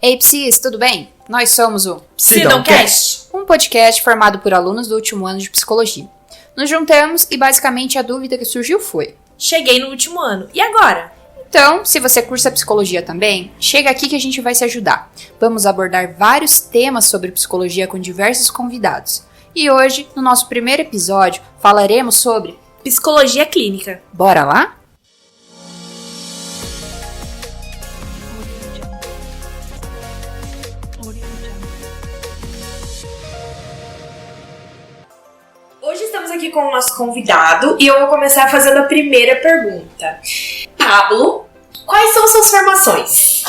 Ei, Psis, tudo bem? Nós somos o Psidocast, um podcast formado por alunos do último ano de psicologia. Nos juntamos e basicamente a dúvida que surgiu foi: cheguei no último ano, e agora? Então, se você cursa psicologia também, chega aqui que a gente vai se ajudar. Vamos abordar vários temas sobre psicologia com diversos convidados. E hoje, no nosso primeiro episódio, falaremos sobre psicologia clínica. Bora lá? Hoje estamos aqui com o nosso convidado e eu vou começar fazendo a primeira pergunta. Pablo, quais são suas formações?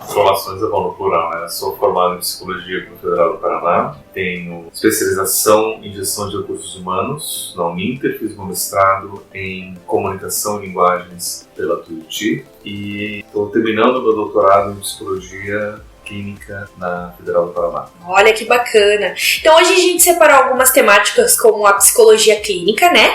Formações é bom no plural, né? Eu sou formado em Psicologia pela Federal do Paraná, tenho especialização em Gestão de Recursos Humanos na Uninter, fiz meu mestrado em Comunicação e Linguagens pela Tuiuti e estou terminando meu doutorado em Psicologia Clínica na Federal do Paraná. Olha que bacana! Então hoje a gente separou algumas temáticas como a psicologia clínica, né?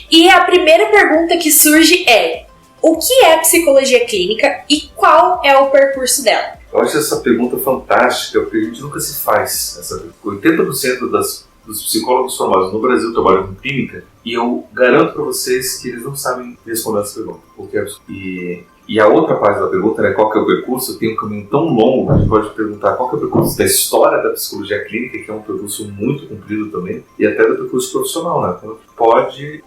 E a primeira pergunta que surge é: o que é psicologia clínica e qual é o percurso dela? Eu acho essa pergunta fantástica, porque a gente nunca se faz. 80% dos psicólogos formados no Brasil trabalham com clínica e eu garanto para vocês que eles não sabem responder essa pergunta. E a outra parte da pergunta, né, qual que é o percurso, tem um caminho tão longo que a gente pode perguntar qual que é o percurso da história da psicologia clínica, que é um percurso muito comprido também, e até do percurso profissional, né? Então,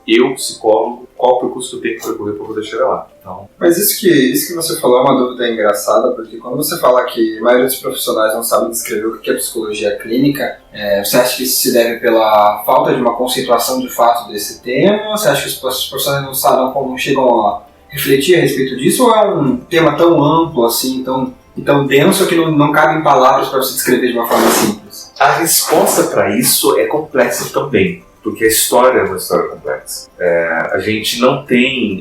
eu, psicólogo, qual o percurso que eu tenho que percorrer para poder chegar lá. Então, mas isso que você falou é uma dúvida engraçada, porque quando você fala que a maioria dos profissionais não sabe descrever o que é psicologia clínica, você acha que isso se deve pela falta de uma conceituação de fato desse tema? Você acha que os profissionais não sabem como chegam a refletir a respeito disso, ou é um tema tão amplo assim, tão denso que não cabe em palavras para você descrever de uma forma simples? A resposta para isso é complexa também, porque a história é uma história complexa. A gente não tem...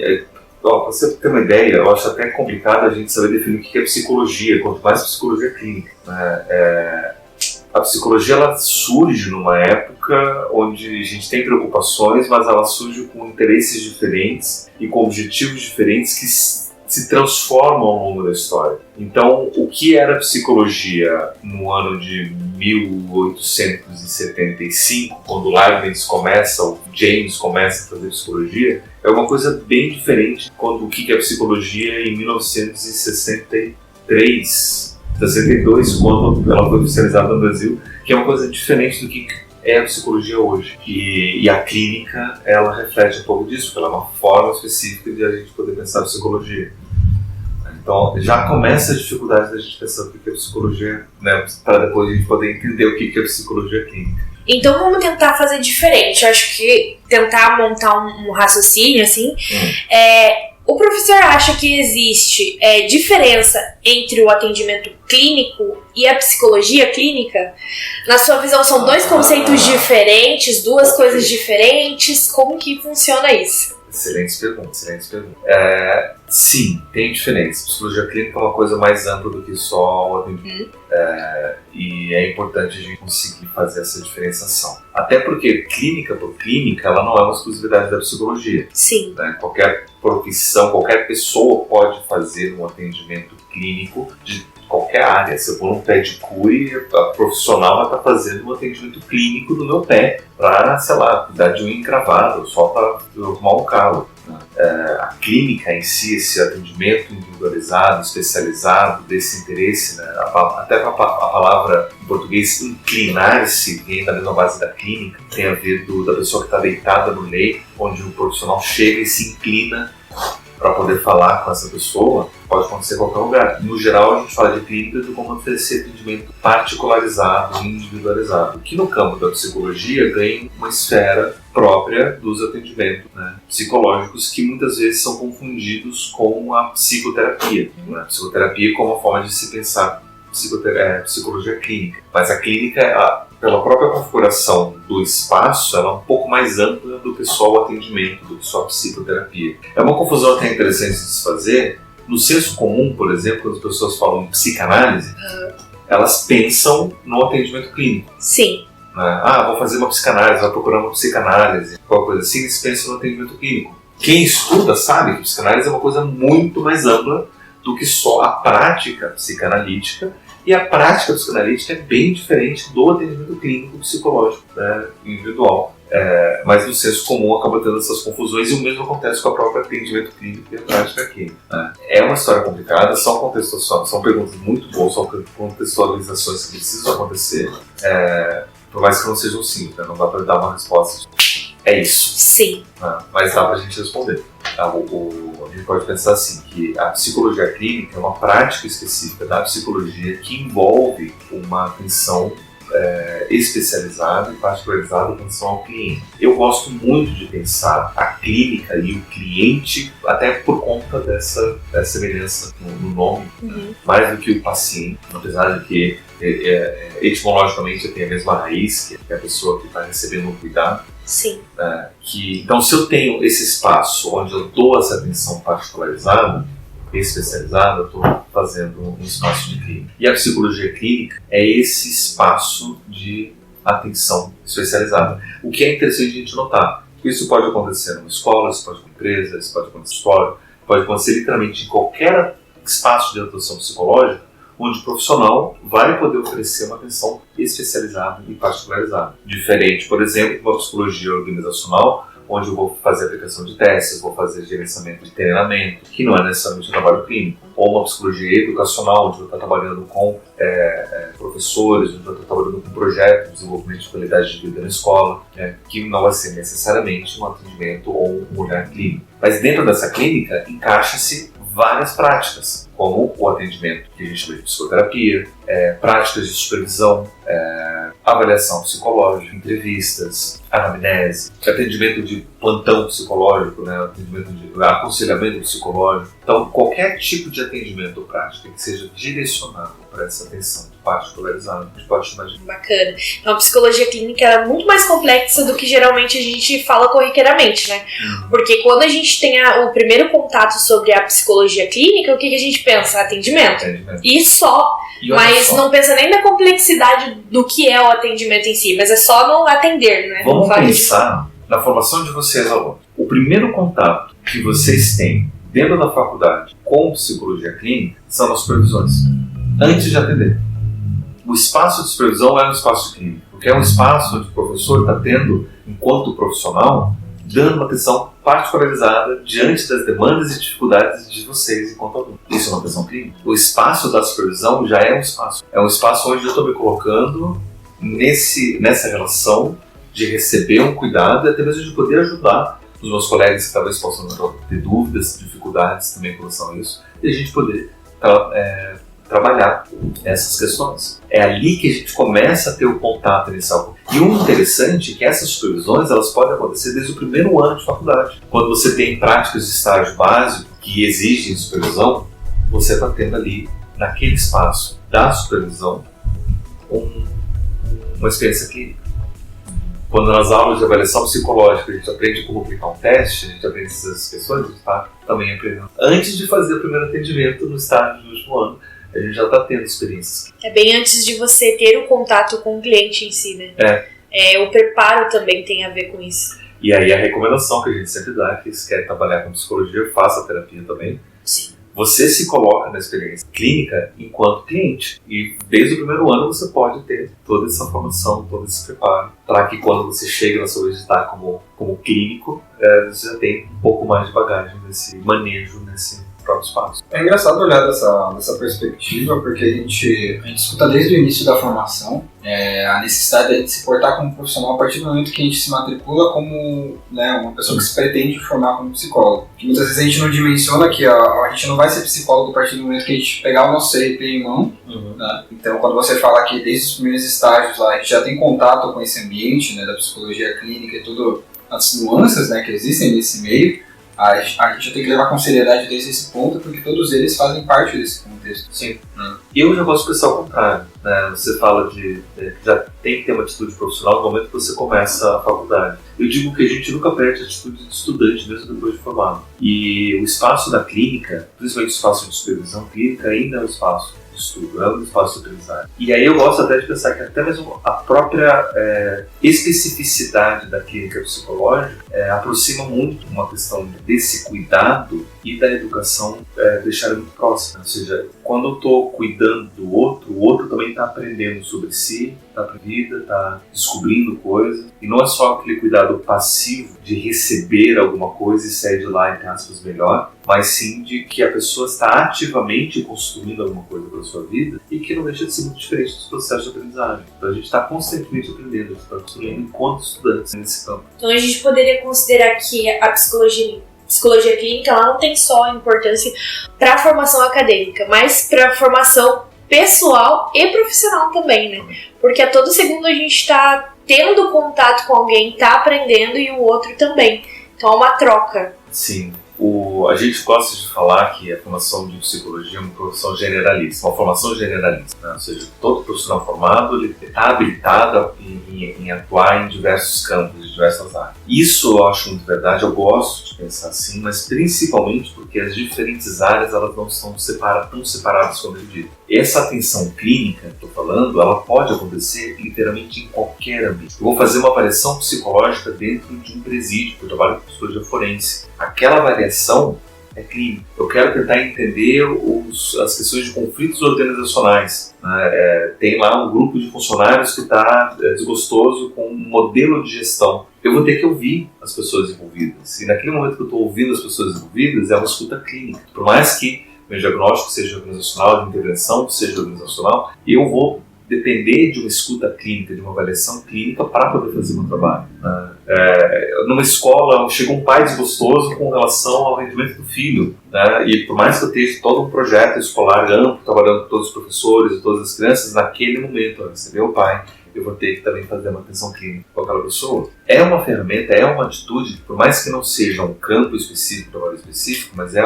Para você ter uma ideia, eu acho até complicado a gente saber definir o que é psicologia, quanto mais psicologia clínica. A psicologia ela surge numa época onde a gente tem preocupações, mas ela surge com interesses diferentes e com objetivos diferentes que se transformam ao longo da história. Então, o que era psicologia no ano de 1875, quando o Leibniz começa, o James começa a fazer psicologia, é uma coisa bem diferente do que é psicologia em 1963, 62, quando ela foi oficializada no Brasil, que é uma coisa diferente do que é a psicologia hoje. E a clínica, ela reflete um pouco disso, porque ela é uma forma específica de a gente poder pensar a psicologia. Então, já começa a dificuldade da gente pensar o que é psicologia, né, para depois a gente poder entender o que é psicologia clínica. Então vamos tentar fazer diferente. Eu acho que tentar montar um raciocínio assim. O professor acha que existe diferença entre o atendimento clínico e a psicologia clínica? Na sua visão, são dois conceitos diferentes, duas coisas diferentes? Como que funciona isso? Excelente pergunta. Sim, tem diferença. Psicologia clínica é uma coisa mais ampla do que só o atendimento. E é importante a gente conseguir fazer essa diferenciação. Até porque clínica por clínica, ela não é uma exclusividade da psicologia. Sim. Né? Qualquer profissão, qualquer pessoa pode fazer um atendimento clínico de qualquer área. Se eu for num pedicure, a profissional vai estar fazendo um atendimento clínico do meu pé para, sei lá, cuidar de unha encravada, só para arrumar um calo. A clínica em si, esse atendimento individualizado, especializado, desse interesse, né? Até a palavra em português inclinar-se vem da mesma base da clínica, tem a ver da pessoa que está deitada no leito, onde o profissional chega e se inclina para poder falar com essa pessoa. Pode acontecer em qualquer lugar. No geral, a gente fala de clínica como oferecer atendimento particularizado, individualizado, que no campo da psicologia ganha uma esfera própria dos atendimentos, né, psicológicos, que muitas vezes são confundidos com a psicoterapia. Né? A psicoterapia como uma forma de se pensar psicologia clínica. Mas a clínica, pela própria configuração do espaço, ela é um pouco mais ampla do que só o atendimento, do que só a psicoterapia. É uma confusão até interessante de se fazer. No senso comum, por exemplo, quando as pessoas falam em psicanálise, elas pensam no atendimento clínico. Sim. Vou fazer uma psicanálise, vou procurar uma psicanálise, qualquer coisa assim, eles pensam no atendimento clínico. Quem estuda sabe que psicanálise é uma coisa muito mais ampla do que só a prática psicanalítica E a prática psicanalítica é bem diferente do atendimento clínico psicológico, né, individual. Mas no senso comum acaba tendo essas confusões, e o mesmo acontece com a própria atendimento clínico e a prática clínica. É uma história complicada, são perguntas muito boas, são contextualizações que precisam acontecer, por mais que não sejam simples, né? Não dá para dar uma resposta. É isso. Sim. Mas dá para a gente responder. A gente pode pensar assim, que a psicologia clínica é uma prática específica da psicologia que envolve uma atenção especializada e particularizada em relação ao cliente. Eu gosto muito de pensar a clínica e o cliente, até por conta dessa semelhança no nome, mais do que o paciente, apesar de que etimologicamente tem a mesma raiz, que é a pessoa que está recebendo o cuidado. Sim. Então, se eu tenho esse espaço onde eu dou essa atenção particularizada, especializada, eu estou fazendo um espaço de clínica. E a psicologia clínica é esse espaço de atenção especializada. O que é interessante a gente notar. Isso pode acontecer numa escola, isso pode acontecer em empresa, isso pode acontecer em história, pode acontecer literalmente em qualquer espaço de atuação psicológica, onde o profissional vai poder oferecer uma atenção especializada e particularizada. Diferente, por exemplo, de uma psicologia organizacional, onde eu vou fazer aplicação de testes, vou fazer gerenciamento de treinamento, que não é necessariamente um trabalho clínico. Ou uma psicologia educacional, onde eu estou trabalhando com professores, onde eu estou trabalhando com projetos de desenvolvimento de qualidade de vida na escola, que não vai ser necessariamente um atendimento ou um olhar clínico. Mas dentro dessa clínica, encaixa-se várias práticas, como o atendimento que a gente chama de psicoterapia, práticas de supervisão, avaliação psicológica, entrevistas, anamnese, atendimento de plantão psicológico, né, atendimento de aconselhamento psicológico. Então, qualquer tipo de atendimento prático que seja direcionado para essa atenção particularizada, a gente pode imaginar. Bacana. Então, a psicologia clínica é muito mais complexa do que geralmente a gente fala corriqueiramente, né? Porque quando a gente tem o primeiro contato sobre a psicologia clínica, o que a gente pensa? Atendimento. E só. Mas não pensa nem na complexidade do que é o atendimento em si, mas é só no atender, né? Vamos pensar na formação de vocês, alunos. O primeiro contato que vocês têm dentro da faculdade com psicologia clínica são as supervisões, antes de atender. O espaço de supervisão é um espaço clínico, porque é um espaço onde o professor está tendo, enquanto profissional, dando uma atenção particularizada diante das demandas e dificuldades de vocês enquanto alunos. Isso é uma atenção clínica. O espaço da supervisão já é um espaço. É um espaço onde eu estou me colocando nessa relação de receber um cuidado e até mesmo de poder ajudar os meus colegas que talvez possam ter dúvidas, dificuldades também com relação a isso, e a gente poder trabalhar essas questões. É ali que a gente começa a ter o contato inicial. E o interessante é que essas supervisões elas podem acontecer desde o primeiro ano de faculdade. Quando você tem práticas de estágio básico que exigem supervisão, você está tendo ali, naquele espaço da supervisão, uma experiência clínica. Quando nas aulas de avaliação psicológica a gente aprende como aplicar um teste, a gente aprende essas questões, a gente está também aprendendo. Antes de fazer o primeiro atendimento no estágio do último ano, a gente já está tendo experiências. É bem antes de você ter o contato com o cliente em si, né? O preparo também tem a ver com isso. E aí a recomendação que a gente sempre dá, que se quer trabalhar com psicologia, faça terapia também. Sim. Você se coloca na experiência clínica enquanto cliente. E desde o primeiro ano você pode ter toda essa formação, todo esse preparo, para que quando você chega na sua vez de estar como clínico, você já tem um pouco mais de bagagem nesse manejo, nesse próprio espaço. É engraçado olhar dessa perspectiva, porque a gente escuta desde o início da formação a necessidade de a gente se portar como profissional a partir do momento que a gente se matricula como, né, uma pessoa que se pretende formar como psicólogo. Que muitas vezes a gente não dimensiona que a gente não vai ser psicólogo a partir do momento que a gente pegar o nosso CRP em mão. Né? Então, quando você fala que desde os primeiros estágios lá, a gente já tem contato com esse ambiente, né, da psicologia clínica e tudo, as nuances, né, que existem nesse meio, a gente já tem que levar com seriedade desde esse ponto, porque todos eles fazem parte desse contexto. Sim. Eu já posso pensar ao contrário. Né? Você fala de já tem que ter uma atitude profissional no momento que você começa a faculdade. Eu digo que a gente nunca perde a atitude de estudante, mesmo depois de formado. E o espaço da clínica, principalmente o espaço de supervisão clínica, ainda é um espaço de estudo, é um espaço de aprendizagem. E aí eu gosto até de pensar que até mesmo a própria especificidade da clínica psicológica aproxima muito uma questão desse cuidado e da educação deixar ele muito próximo. Ou seja, quando eu estou cuidando do outro, o outro também está aprendendo sobre si, está para a vida, está descobrindo coisas. E não é só aquele cuidado passivo de receber alguma coisa e sair de lá, entre aspas, melhor, mas sim de que a pessoa está ativamente construindo alguma coisa para a sua vida e que não deixa de ser muito diferente dos processos de aprendizagem. Então a gente está constantemente aprendendo, a gente está construindo enquanto estudantes nesse campo. Então a gente poderia considerar que a psicologia clínica ela não tem só importância para a formação acadêmica, mas para a formação pessoal e profissional também, né? Porque a todo segundo a gente está tendo contato com alguém, está aprendendo e o outro também. Então é uma troca. Sim. A gente gosta de falar que a formação de psicologia é uma formação generalista, né? Ou seja, todo profissional formado está habilitado em atuar em diversos campos, em diversas áreas. Isso eu acho muito verdade, eu gosto de pensar assim, mas principalmente porque as diferentes áreas elas não estão tão separadas como eu digo. Essa atenção clínica que estou falando, ela pode acontecer literalmente em qualquer ambiente. Eu vou fazer uma avaliação psicológica dentro de um presídio, porque eu trabalho com psicologia forense. Aquela avaliação é clínica. Eu quero tentar entender as questões de conflitos organizacionais. Tem lá um grupo de funcionários que está desgostoso com um modelo de gestão. Eu vou ter que ouvir as pessoas envolvidas. E naquele momento que eu estou ouvindo as pessoas envolvidas, é uma escuta clínica. Por mais que meu diagnóstico seja organizacional, de intervenção seja organizacional, eu vou depender de uma escuta clínica, de uma avaliação clínica para poder fazer o meu trabalho. Numa escola, chegou um pai desgostoso com relação ao rendimento do filho, né? E por mais que eu esteja todo um projeto escolar amplo, trabalhando com todos os professores e todas as crianças, naquele momento, antes de meu pai, eu vou ter que também fazer uma atenção clínica com aquela pessoa. É uma ferramenta, é uma atitude, por mais que não seja um campo específico, um trabalho específico, mas é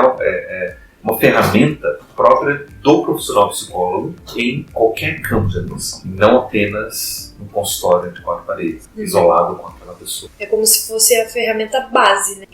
uma ferramenta própria do profissional psicólogo em qualquer campo de atuação, não apenas no consultório de 4 paredes, isolado com aquela pessoa. É como se fosse a ferramenta base, né?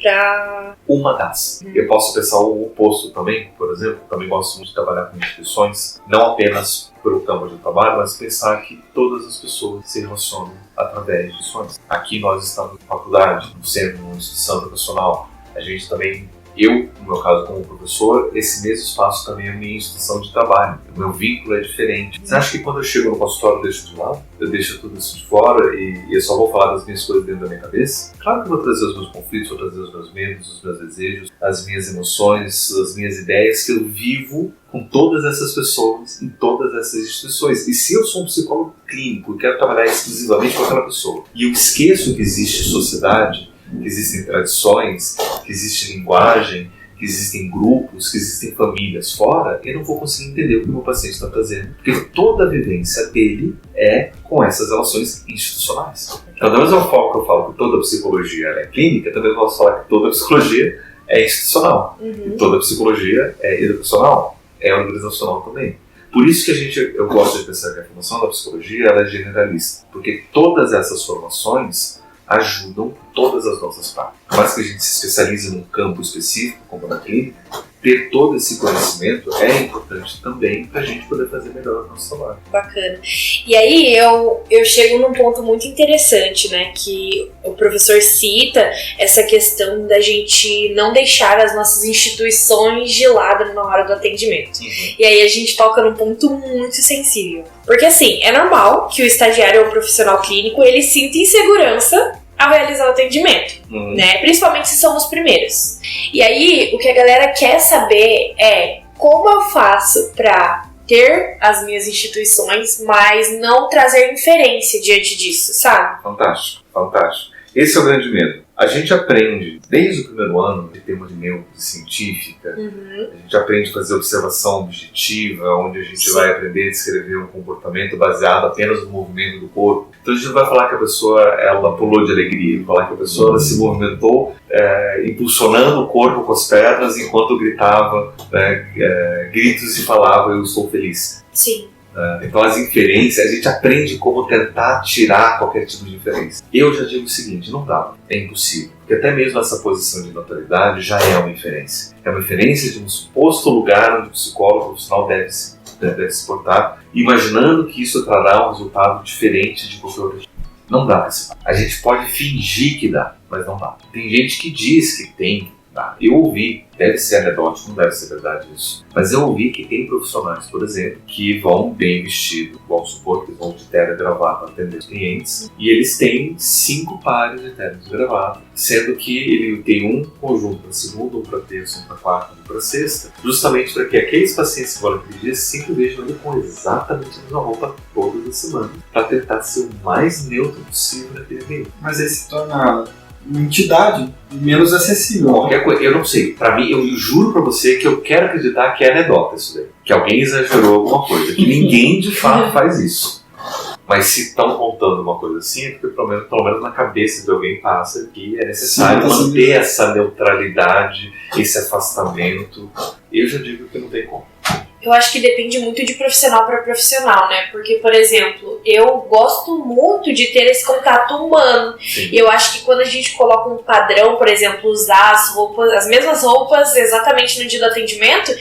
Uma das. Eu posso pensar o oposto também, por exemplo, também gosto muito de trabalhar com instituições, não apenas pelo campo de trabalho, mas pensar que todas as pessoas se relacionam através de instituições. Aqui nós estamos na faculdade, no centro, numa instituição educacional, a gente também. Eu, no meu caso como professor, esse mesmo espaço também é a minha instituição de trabalho. O meu vínculo é diferente. Você acha que quando eu chego no consultório eu deixo de lado? Eu deixo tudo isso de fora e eu só vou falar das minhas coisas dentro da minha cabeça? Claro que eu vou trazer os meus conflitos, vou trazer os meus medos, os meus desejos, as minhas emoções, as minhas ideias que eu vivo com todas essas pessoas, em todas essas instituições. E se eu sou um psicólogo clínico e quero trabalhar exclusivamente com aquela pessoa, e eu esqueço que existe sociedade, que existem tradições, que existe linguagem, que existem grupos, que existem famílias fora, eu não vou conseguir entender o que o meu paciente está fazendo. Porque toda a vivência dele é com essas relações institucionais. Então, da mesma forma que eu falo que toda psicologia é clínica, também posso falar que toda psicologia é institucional. E toda psicologia é educacional, é organizacional também. Por isso que eu gosto de pensar que a formação da psicologia ela é generalista. Porque todas essas formações ajudam todas as nossas partes. Por mais que a gente se especialize num campo específico, como na clínica, ter todo esse conhecimento é importante também para a gente poder fazer melhor o nosso trabalho. Bacana. E aí eu chego num ponto muito interessante, né, que o professor cita essa questão da gente não deixar as nossas instituições de lado na hora do atendimento. E aí a gente toca num ponto muito sensível. Porque assim, é normal que o estagiário ou o profissional clínico ele sinta insegurança ao realizar o atendimento, né? Principalmente se são os primeiros. E aí, o que a galera quer saber é como eu faço para ter as minhas instituições, mas não trazer inferência diante disso, sabe? Fantástico, fantástico. Esse é o grande medo. A gente aprende, desde o primeiro ano, de termos de científica, a gente aprende a fazer observação objetiva, onde a gente vai aprender a descrever um comportamento baseado apenas no movimento do corpo. Então a gente não vai falar que a pessoa ela pulou de alegria, vai falar que a pessoa ela se movimentou impulsionando o corpo com as pernas enquanto gritava gritos e falava eu estou feliz. Sim. Então as inferências, a gente aprende como tentar tirar qualquer tipo de inferência. Eu já digo o seguinte, não dá, é impossível. Porque até mesmo essa posição de naturalidade já é uma inferência. É uma inferência de um suposto lugar onde o psicólogo profissional deve se portar, imaginando que isso trará um resultado diferente de qualquer outro. Não dá. A gente pode fingir que dá, mas não dá. Tem gente que diz que tem Tá? Eu ouvi, deve ser anedótico, não deve ser verdade isso, mas eu ouvi que tem profissionais, por exemplo, que vão bem vestidos, vamos supor que vão de terno e gravata atender os clientes, e eles têm 5 pares de terno e gravata, sendo que ele tem um conjunto para segunda, um para terça, um para quarta, um para sexta, justamente para que aqueles pacientes que vão naquele dia sempre vejam ele com exatamente a mesma roupa todas as semanas, para tentar ser o mais neutro possível naquele meio. Mas aí se torna uma entidade menos acessível. Qualquer coisa, eu não sei. Pra mim, eu juro pra você que eu quero acreditar que é anedota isso daí. Que alguém exagerou alguma coisa. Que ninguém de fato faz isso. Mas se estão contando uma coisa assim, é porque pelo menos na cabeça de alguém passa que é necessário manter essa neutralidade, esse afastamento. Eu já digo que não tem como. Eu acho que depende muito de profissional para profissional, né? Porque, por exemplo, eu gosto muito de ter esse contato humano. Sim. E eu acho que quando a gente coloca um padrão, por exemplo, usar as mesmas roupas exatamente no dia do atendimento,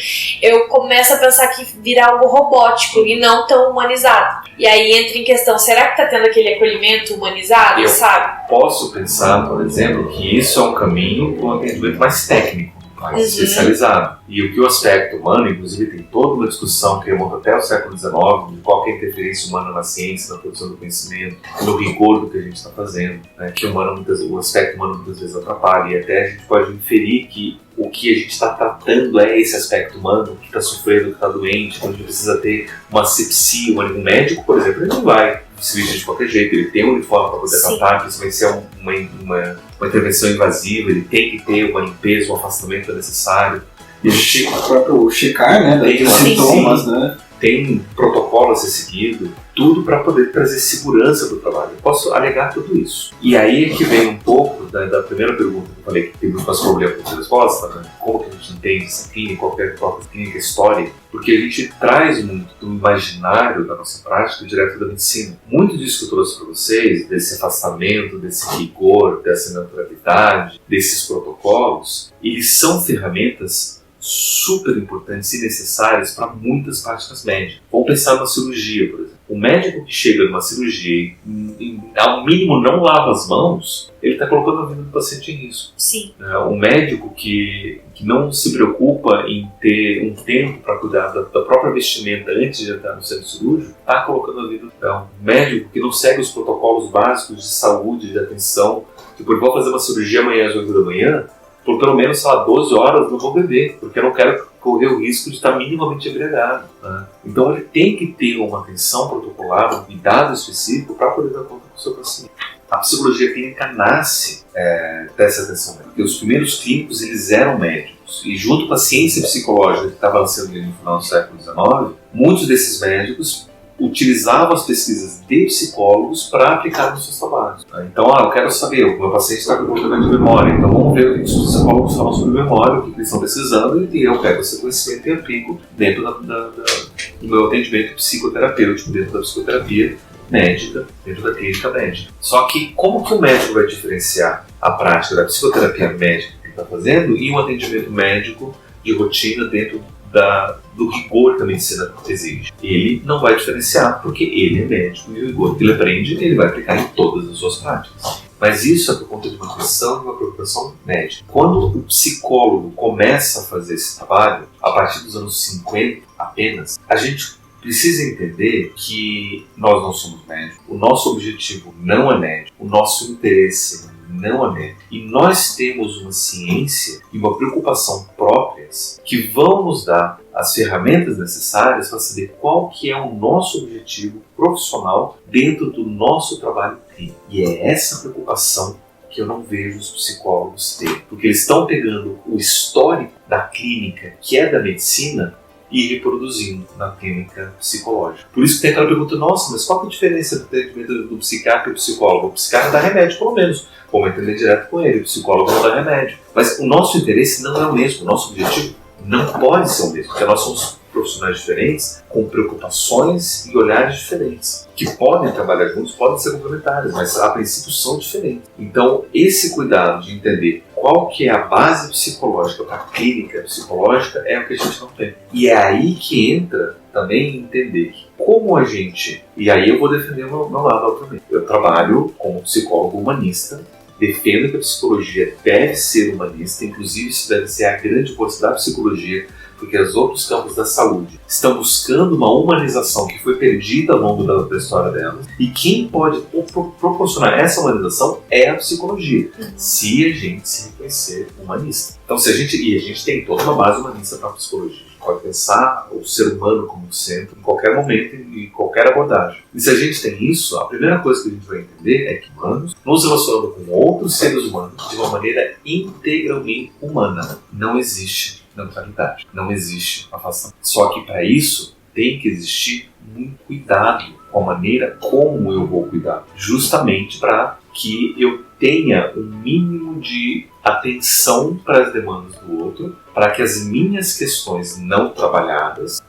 eu começo a pensar que vira algo robótico e não tão humanizado. E aí entra em questão, será que tá tendo aquele acolhimento humanizado, sabe? Posso pensar, por exemplo, que isso é um caminho para um atendimento mais técnico, mais especializado. E o que o aspecto humano, inclusive tem toda uma discussão que remonta até o século XIX, de qual que é a interferência humana na ciência, na produção do conhecimento, no rigor do que a gente está fazendo, né? Que o aspecto humano muitas vezes atrapalha, e até a gente pode inferir que o que a gente está tratando é esse aspecto humano, que está sofrendo, que está doente, que a gente precisa ter uma asepsia, um médico, por exemplo, ele não vai se vestir de qualquer jeito, ele tem um uniforme para poder tratar, que isso vai ser uma intervenção invasiva, ele tem que ter uma limpeza, um afastamento necessário. E o próprio checar, né, tem sintomas, né? Tem um protocolo a ser seguido, tudo para poder trazer segurança para o trabalho. Eu posso alegar tudo isso. E aí é que vem um pouco da primeira pergunta que eu falei, que tem muito mais problema com a resposta, né? Como que a gente entende essa clínica, qualquer própria clínica, história, porque a gente traz muito do imaginário da nossa prática direto da medicina. Muito disso que eu trouxe para vocês, desse afastamento, desse rigor, dessa neutralidade, desses protocolos, eles são ferramentas super importantes e necessárias para muitas práticas médicas. Vamos pensar numa cirurgia, por exemplo. O médico que chega numa cirurgia e ao mínimo não lava as mãos, ele está colocando a vida do paciente em risco. Sim. O médico que não se preocupa em ter um tempo para cuidar da própria vestimenta antes de entrar no centro cirúrgico, está colocando a vida. O médico que não segue os protocolos básicos de saúde, de atenção, tipo, eu vou fazer uma cirurgia amanhã às 8 da manhã, por pelo menos, sei lá, 12 horas não vou beber, porque eu não quero correr o risco de estar minimamente embriagado. Né? Então ele tem que ter uma atenção protocolar, um cuidado específico para poder dar conta do seu paciente. A psicologia clínica nasce dessa atenção médica, porque os primeiros clínicos eles eram médicos, e junto com a ciência psicológica que estava nascendo no final do século XIX, muitos desses médicos utilizavam as pesquisas de psicólogos para aplicar nos seus trabalhos. Então, eu quero saber, o meu paciente está com problema de memória, então vamos ver o que os psicólogos falam sobre memória, o que eles estão pesquisando, e eu pego esse conhecimento e aplico dentro do meu atendimento psicoterapêutico, dentro da psicoterapia médica, dentro da clínica médica. Só que como que o médico vai diferenciar a prática da psicoterapia médica que ele está fazendo e um atendimento médico de rotina dentro do rigor que a medicina exige? Ele não vai diferenciar porque ele é médico e o rigor que ele aprende ele vai aplicar em todas as suas práticas. Mas isso é por conta de uma questão e uma preocupação médica. Quando o psicólogo começa a fazer esse trabalho, a partir dos anos 50 apenas, a gente precisa entender que nós não somos médicos, o nosso objetivo não é médico, o nosso interesse não é médico. E nós temos uma ciência e uma preocupação próprias que vão nos dar as ferramentas necessárias para saber qual que é o nosso objetivo profissional dentro do nosso trabalho clínico. E é essa preocupação que eu não vejo os psicólogos ter, porque eles estão pegando o histórico da clínica, que é da medicina, e reproduzindo na clínica psicológica. Por isso que tem aquela pergunta, nossa, mas qual que é a diferença do atendimento do psiquiatra e do psicólogo? O psiquiatra dá remédio, pelo menos. Vamos entender direto com ele, o psicólogo não dá remédio. Mas o nosso interesse não é o mesmo, o nosso objetivo não pode ser o mesmo, porque nós somos profissionais diferentes, com preocupações e olhares diferentes, que podem trabalhar juntos, podem ser complementares, mas a princípio são diferentes. Então, esse cuidado de entender qual que é a base psicológica para a clínica psicológica é o que a gente não tem. E é aí que entra também entender que como a gente... E aí eu vou defender o meu lado também. Eu trabalho como psicólogo humanista defendo que a psicologia deve ser humanista, inclusive isso deve ser a grande força da psicologia, porque os outros campos da saúde estão buscando uma humanização que foi perdida ao longo da história delas, e quem pode proporcionar essa humanização é a psicologia, se a gente se reconhecer humanista. Então, a gente tem toda uma base humanista para a psicologia. Pode pensar o ser humano como centro em qualquer momento e em qualquer abordagem. E se a gente tem isso, a primeira coisa que a gente vai entender é que humanos nos relacionando com outros seres humanos de uma maneira integralmente humana. Não existe neutralidade, não existe afastamento. Só que para isso tem que existir muito cuidado com a maneira como eu vou cuidar, justamente para que eu tenha um mínimo de atenção para as demandas do outro, para que as minhas questões não trabalhadas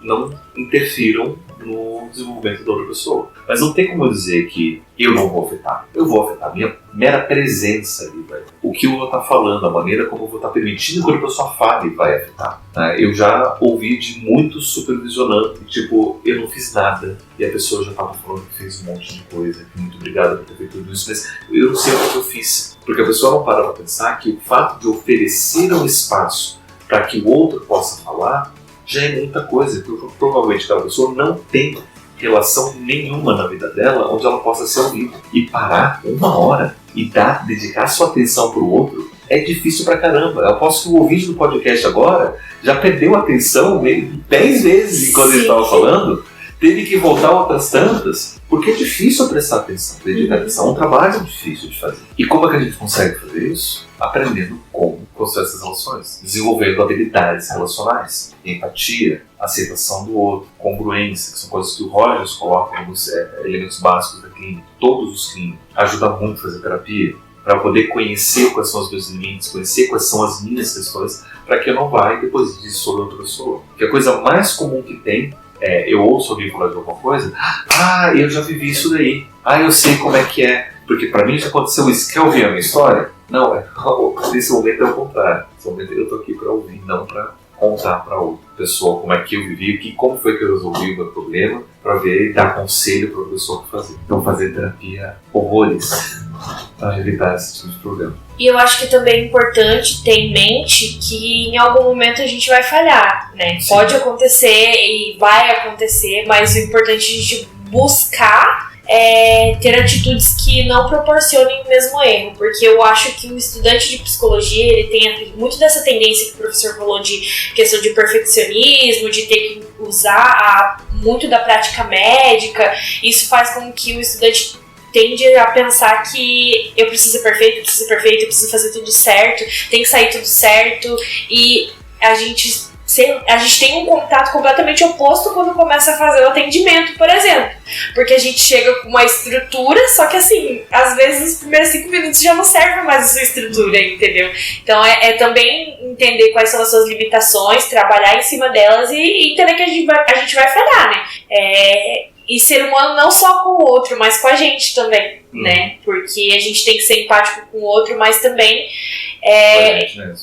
não interfiram no desenvolvimento da outra pessoa. Mas não tem como eu dizer que eu não vou afetar. Eu vou afetar. Minha mera presença ali, o que eu vou estar falando, a maneira como eu vou estar permitindo que a pessoa fale vai afetar. Eu já ouvi de muitos supervisionando, tipo, eu não fiz nada e a pessoa já estava falando que fez um monte de coisa, que muito obrigado por ter feito tudo isso, mas eu não sei o que eu fiz. Porque a pessoa não para pensar que o fato de oferecer um espaço para que o outro possa falar já é muita coisa, porque provavelmente aquela pessoa não tem relação nenhuma na vida dela onde ela possa ser ouvida. E parar 1 hora e dedicar sua atenção para o outro é difícil pra caramba. Eu posso que o ouvinte do podcast agora já perdeu a atenção 10 vezes enquanto ele estava falando, teve que voltar outras tantas, porque é difícil prestar atenção, dedicar atenção. É um trabalho difícil de fazer. E como é que a gente consegue fazer isso? Aprendendo como construir essas relações, desenvolvendo habilidades relacionais, empatia, aceitação do outro, congruência, que são coisas que o Rogers coloca como elementos básicos da clínica. Todos os clínicos ajudam muito a fazer terapia, para poder conhecer quais são os meus limites, conhecer quais são as minhas questões, para que eu não vá e depois disso sobre outra pessoa. Porque a coisa mais comum que tem eu ouço alguém falar de alguma coisa, eu já vivi isso daí, eu sei como é que é, porque pra mim já aconteceu isso. Quer ouvir a minha história? Não, nesse momento é o contrário. Nesse momento eu tô aqui pra ouvir, não pra contar pra outra pessoa como é que eu vivi, como foi que eu resolvi o meu problema, pra ver e dar conselho pra pessoa que fazer. Então fazer terapia horrores para evitar esse tipo de problema. E eu acho que também é importante ter em mente que em algum momento a gente vai falhar, né? Sim. Pode acontecer e vai acontecer, mas o importante é a gente buscar ter atitudes que não proporcionem o mesmo erro, porque eu acho que o estudante de psicologia ele tem muito dessa tendência que o professor falou de questão de perfeccionismo, de ter que usar muito da prática médica. Isso faz com que o estudante tende a pensar que eu preciso ser perfeito, eu preciso fazer tudo certo, tem que sair tudo certo, e a gente tem um contato completamente oposto quando começa a fazer o atendimento, por exemplo. Porque a gente chega com uma estrutura, só que assim, às vezes os primeiros 5 minutos já não servem mais a sua estrutura, entendeu? Então é também entender quais são as suas limitações, trabalhar em cima delas e entender que a gente vai falhar, né? E ser humano não só com o outro, mas com a gente também, né? Porque a gente tem que ser empático com o outro, mas também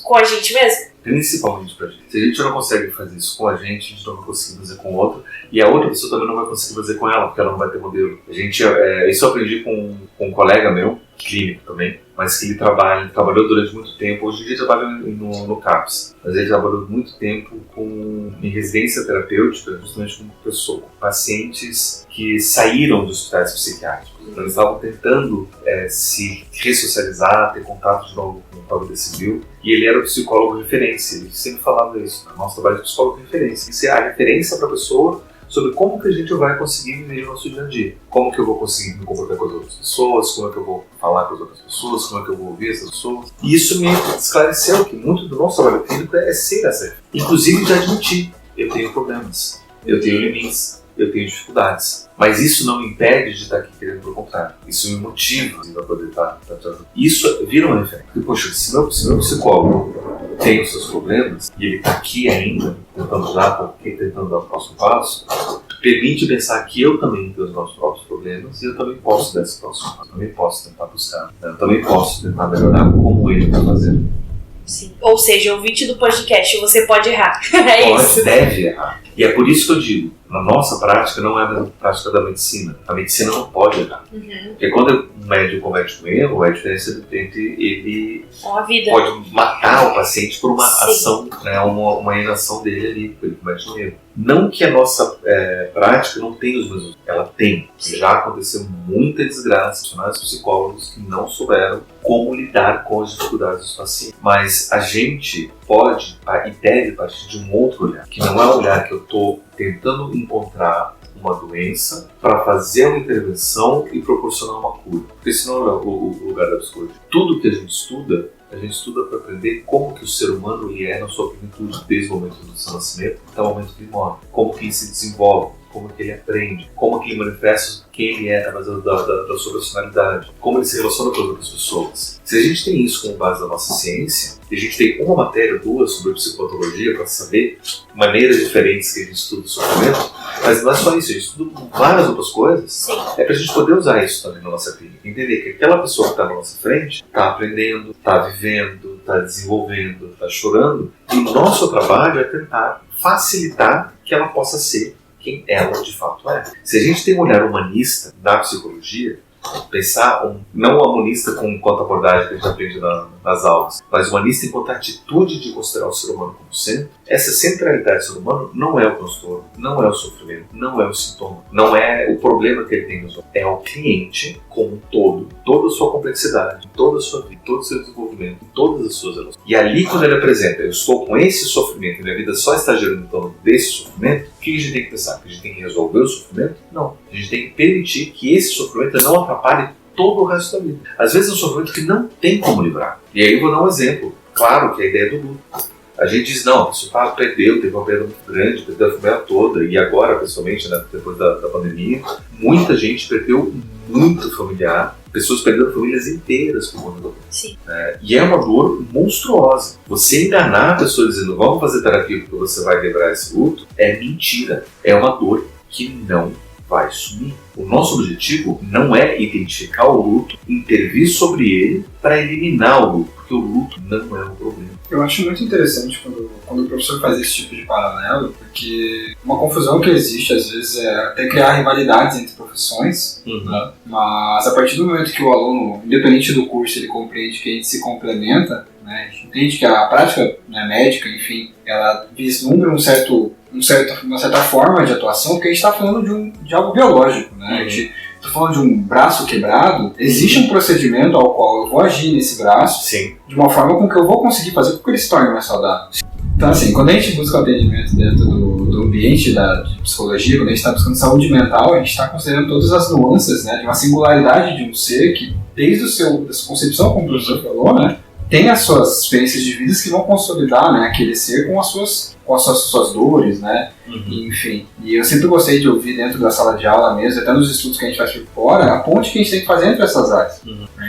com a gente mesmo. Principalmente pra gente. Se a gente não consegue fazer isso com a gente não vai conseguir fazer com o outro, e a outra pessoa também não vai conseguir fazer com ela, porque ela não vai ter modelo. Isso eu aprendi com um colega meu, clínico também, mas que ele trabalhou durante muito tempo. Hoje em dia trabalha no CAPS, mas ele trabalhou muito tempo em residência terapêutica, justamente com pacientes que saíram dos hospitais psiquiátricos. Então eles estavam tentando se ressocializar, ter contato de novo com o Código Civil, e ele era o psicólogo referência. Ele sempre falava isso, nosso trabalho de psicólogo referência. Isso é a referência para a pessoa sobre como que a gente vai conseguir viver o nosso dia a dia. Como que eu vou conseguir me comportar com as outras pessoas, como é que eu vou falar com as outras pessoas, como é que eu vou ouvir essas pessoas. E isso me esclareceu que muito do nosso trabalho clínico é ser essa. Inclusive de admitir, eu tenho problemas, eu tenho limites, eu tenho dificuldades. Mas isso não me impede de estar aqui querendo pelo contrário. Isso me motiva para poder estar te ajudando. Isso vira uma referência. Porque, poxa, se meu psicólogo tem os seus problemas e ele está aqui ainda, tentando dar o próximo passo, permite pensar que eu também tenho os meus próprios problemas e eu também posso dar esse próximo passo. Eu também posso tentar buscar. Eu também posso tentar melhorar como ele está fazendo. Sim. Ou seja, ouvinte do podcast, você pode errar. Isso. Deve errar. E é por isso que eu digo, na nossa prática não é a prática da medicina. A medicina não pode errar. Porque quando um médico comete um erro, a diferença entre ele a vida. pode matar o paciente por uma Sim. ação, né, uma inação dele ali, porque ele comete um erro. Não que a nossa prática não tenha os mesmos, ela tem. Já aconteceu muita desgraça, profissionais psicólogos que não souberam como lidar com as dificuldades dos pacientes. Mas a gente pode e deve partir de um outro olhar, que não é o olhar que eu estou tentando encontrar uma doença para fazer uma intervenção e proporcionar uma cura. Porque esse não é o lugar da psicologia. Tudo que a gente estuda para aprender como que o ser humano ele é na sua plenitude, desde o momento do seu nascimento até o momento que ele morre. Como que ele se desenvolve, como que ele aprende, como que ele manifesta quem ele é através da sua personalidade, como ele se relaciona com as outras pessoas. Se a gente tem isso como base da nossa ciência, e a gente tem uma matéria, duas sobre psicopatologia para saber maneiras diferentes que a gente estuda o sofrimento, mas não é só isso, a gente estuda várias outras coisas, Sim. é para a gente poder usar isso também na nossa clínica. Entender que aquela pessoa que está na nossa frente está aprendendo, está vivendo, está desenvolvendo, está chorando, e o nosso trabalho é tentar facilitar que ela possa ser quem ela de fato é. Se a gente tem um olhar humanista da psicologia, pensar não humanista enquanto abordagem que a gente aprende nas aulas, mas humanista enquanto atitude de considerar o ser humano como centro, essa centralidade do ser humano não é o transtorno, não é o sofrimento, não é o sintoma, não é o problema que ele tem nos outros, é o cliente como um todo, toda a sua complexidade, toda a sua vida, todo o seu desenvolvimento, todas as suas relações. E ali quando ele apresenta, eu estou com esse sofrimento e minha vida só está girando em torno desse sofrimento, o que a gente tem que pensar? Que a gente tem que resolver o sofrimento? Não. A gente tem que permitir que esse sofrimento não atrapalhe todo o resto da vida. Às vezes é um sofrimento que não tem como livrar. E aí eu vou dar um exemplo. Claro que a ideia é do luto. A gente diz, não, a pessoa perdeu, teve uma perda muito grande, perdeu a família toda. E agora, principalmente, né, depois da pandemia, muita gente perdeu muito familiar. Pessoas perderam famílias inteiras por conta da doença. Sim. E é uma dor monstruosa. Você enganar a pessoa dizendo, vamos fazer terapia porque você vai livrar esse luto, é mentira. É uma dor que não vai sumir. O nosso objetivo não é identificar o luto, intervir sobre ele para eliminar o luto, porque o luto não é um problema. Eu acho muito interessante quando o professor faz esse tipo de paralelo, porque uma confusão que existe às vezes é até criar rivalidades entre profissões, né? Mas a partir do momento que o aluno, independente do curso, ele compreende que a gente se complementa, né? A gente entende que a prática, né, médica, enfim, ela vislumbra uma certa forma de atuação, porque a gente está falando de algo biológico, né? A gente está falando de um braço quebrado, existe um procedimento ao qual eu vou agir nesse braço, Sim. de uma forma com que eu vou conseguir fazer com que ele se torne mais saudável. Então, assim, quando a gente busca o atendimento dentro do ambiente de psicologia, quando a gente está buscando saúde mental, a gente está considerando todas as nuances, né, de uma singularidade de um ser que, desde da sua concepção, como o professor falou, né, tem as suas experiências de vida que vão consolidar, né, aquele ser com as suas dores, né, enfim. E eu sempre gostei de ouvir dentro da sala de aula mesmo, até nos estudos que a gente faz por fora, a ponte que a gente tem que fazer entre essas áreas.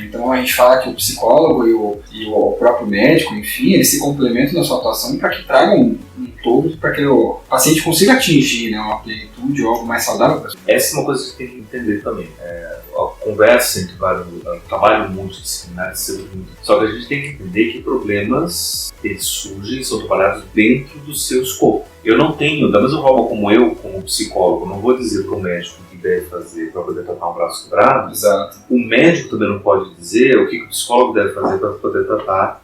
Então a gente fala que o psicólogo e o próprio médico, enfim, eles se complementam na sua atuação para que tragam um todo, para que o paciente consiga atingir, né, uma plenitude ou algo mais saudável para a Essa é uma coisa que tem que entender também. A conversa entre vários, o trabalho multidisciplinar, só que a gente tem que entender que problemas eles surgem e são trabalhados dentro do seu escopo. Eu não tenho, da mesma forma como eu, como psicólogo, não vou dizer para o médico o que deve fazer para poder tratar um braço quebrado. Exato. O médico também não pode dizer o que o psicólogo deve fazer para poder tratar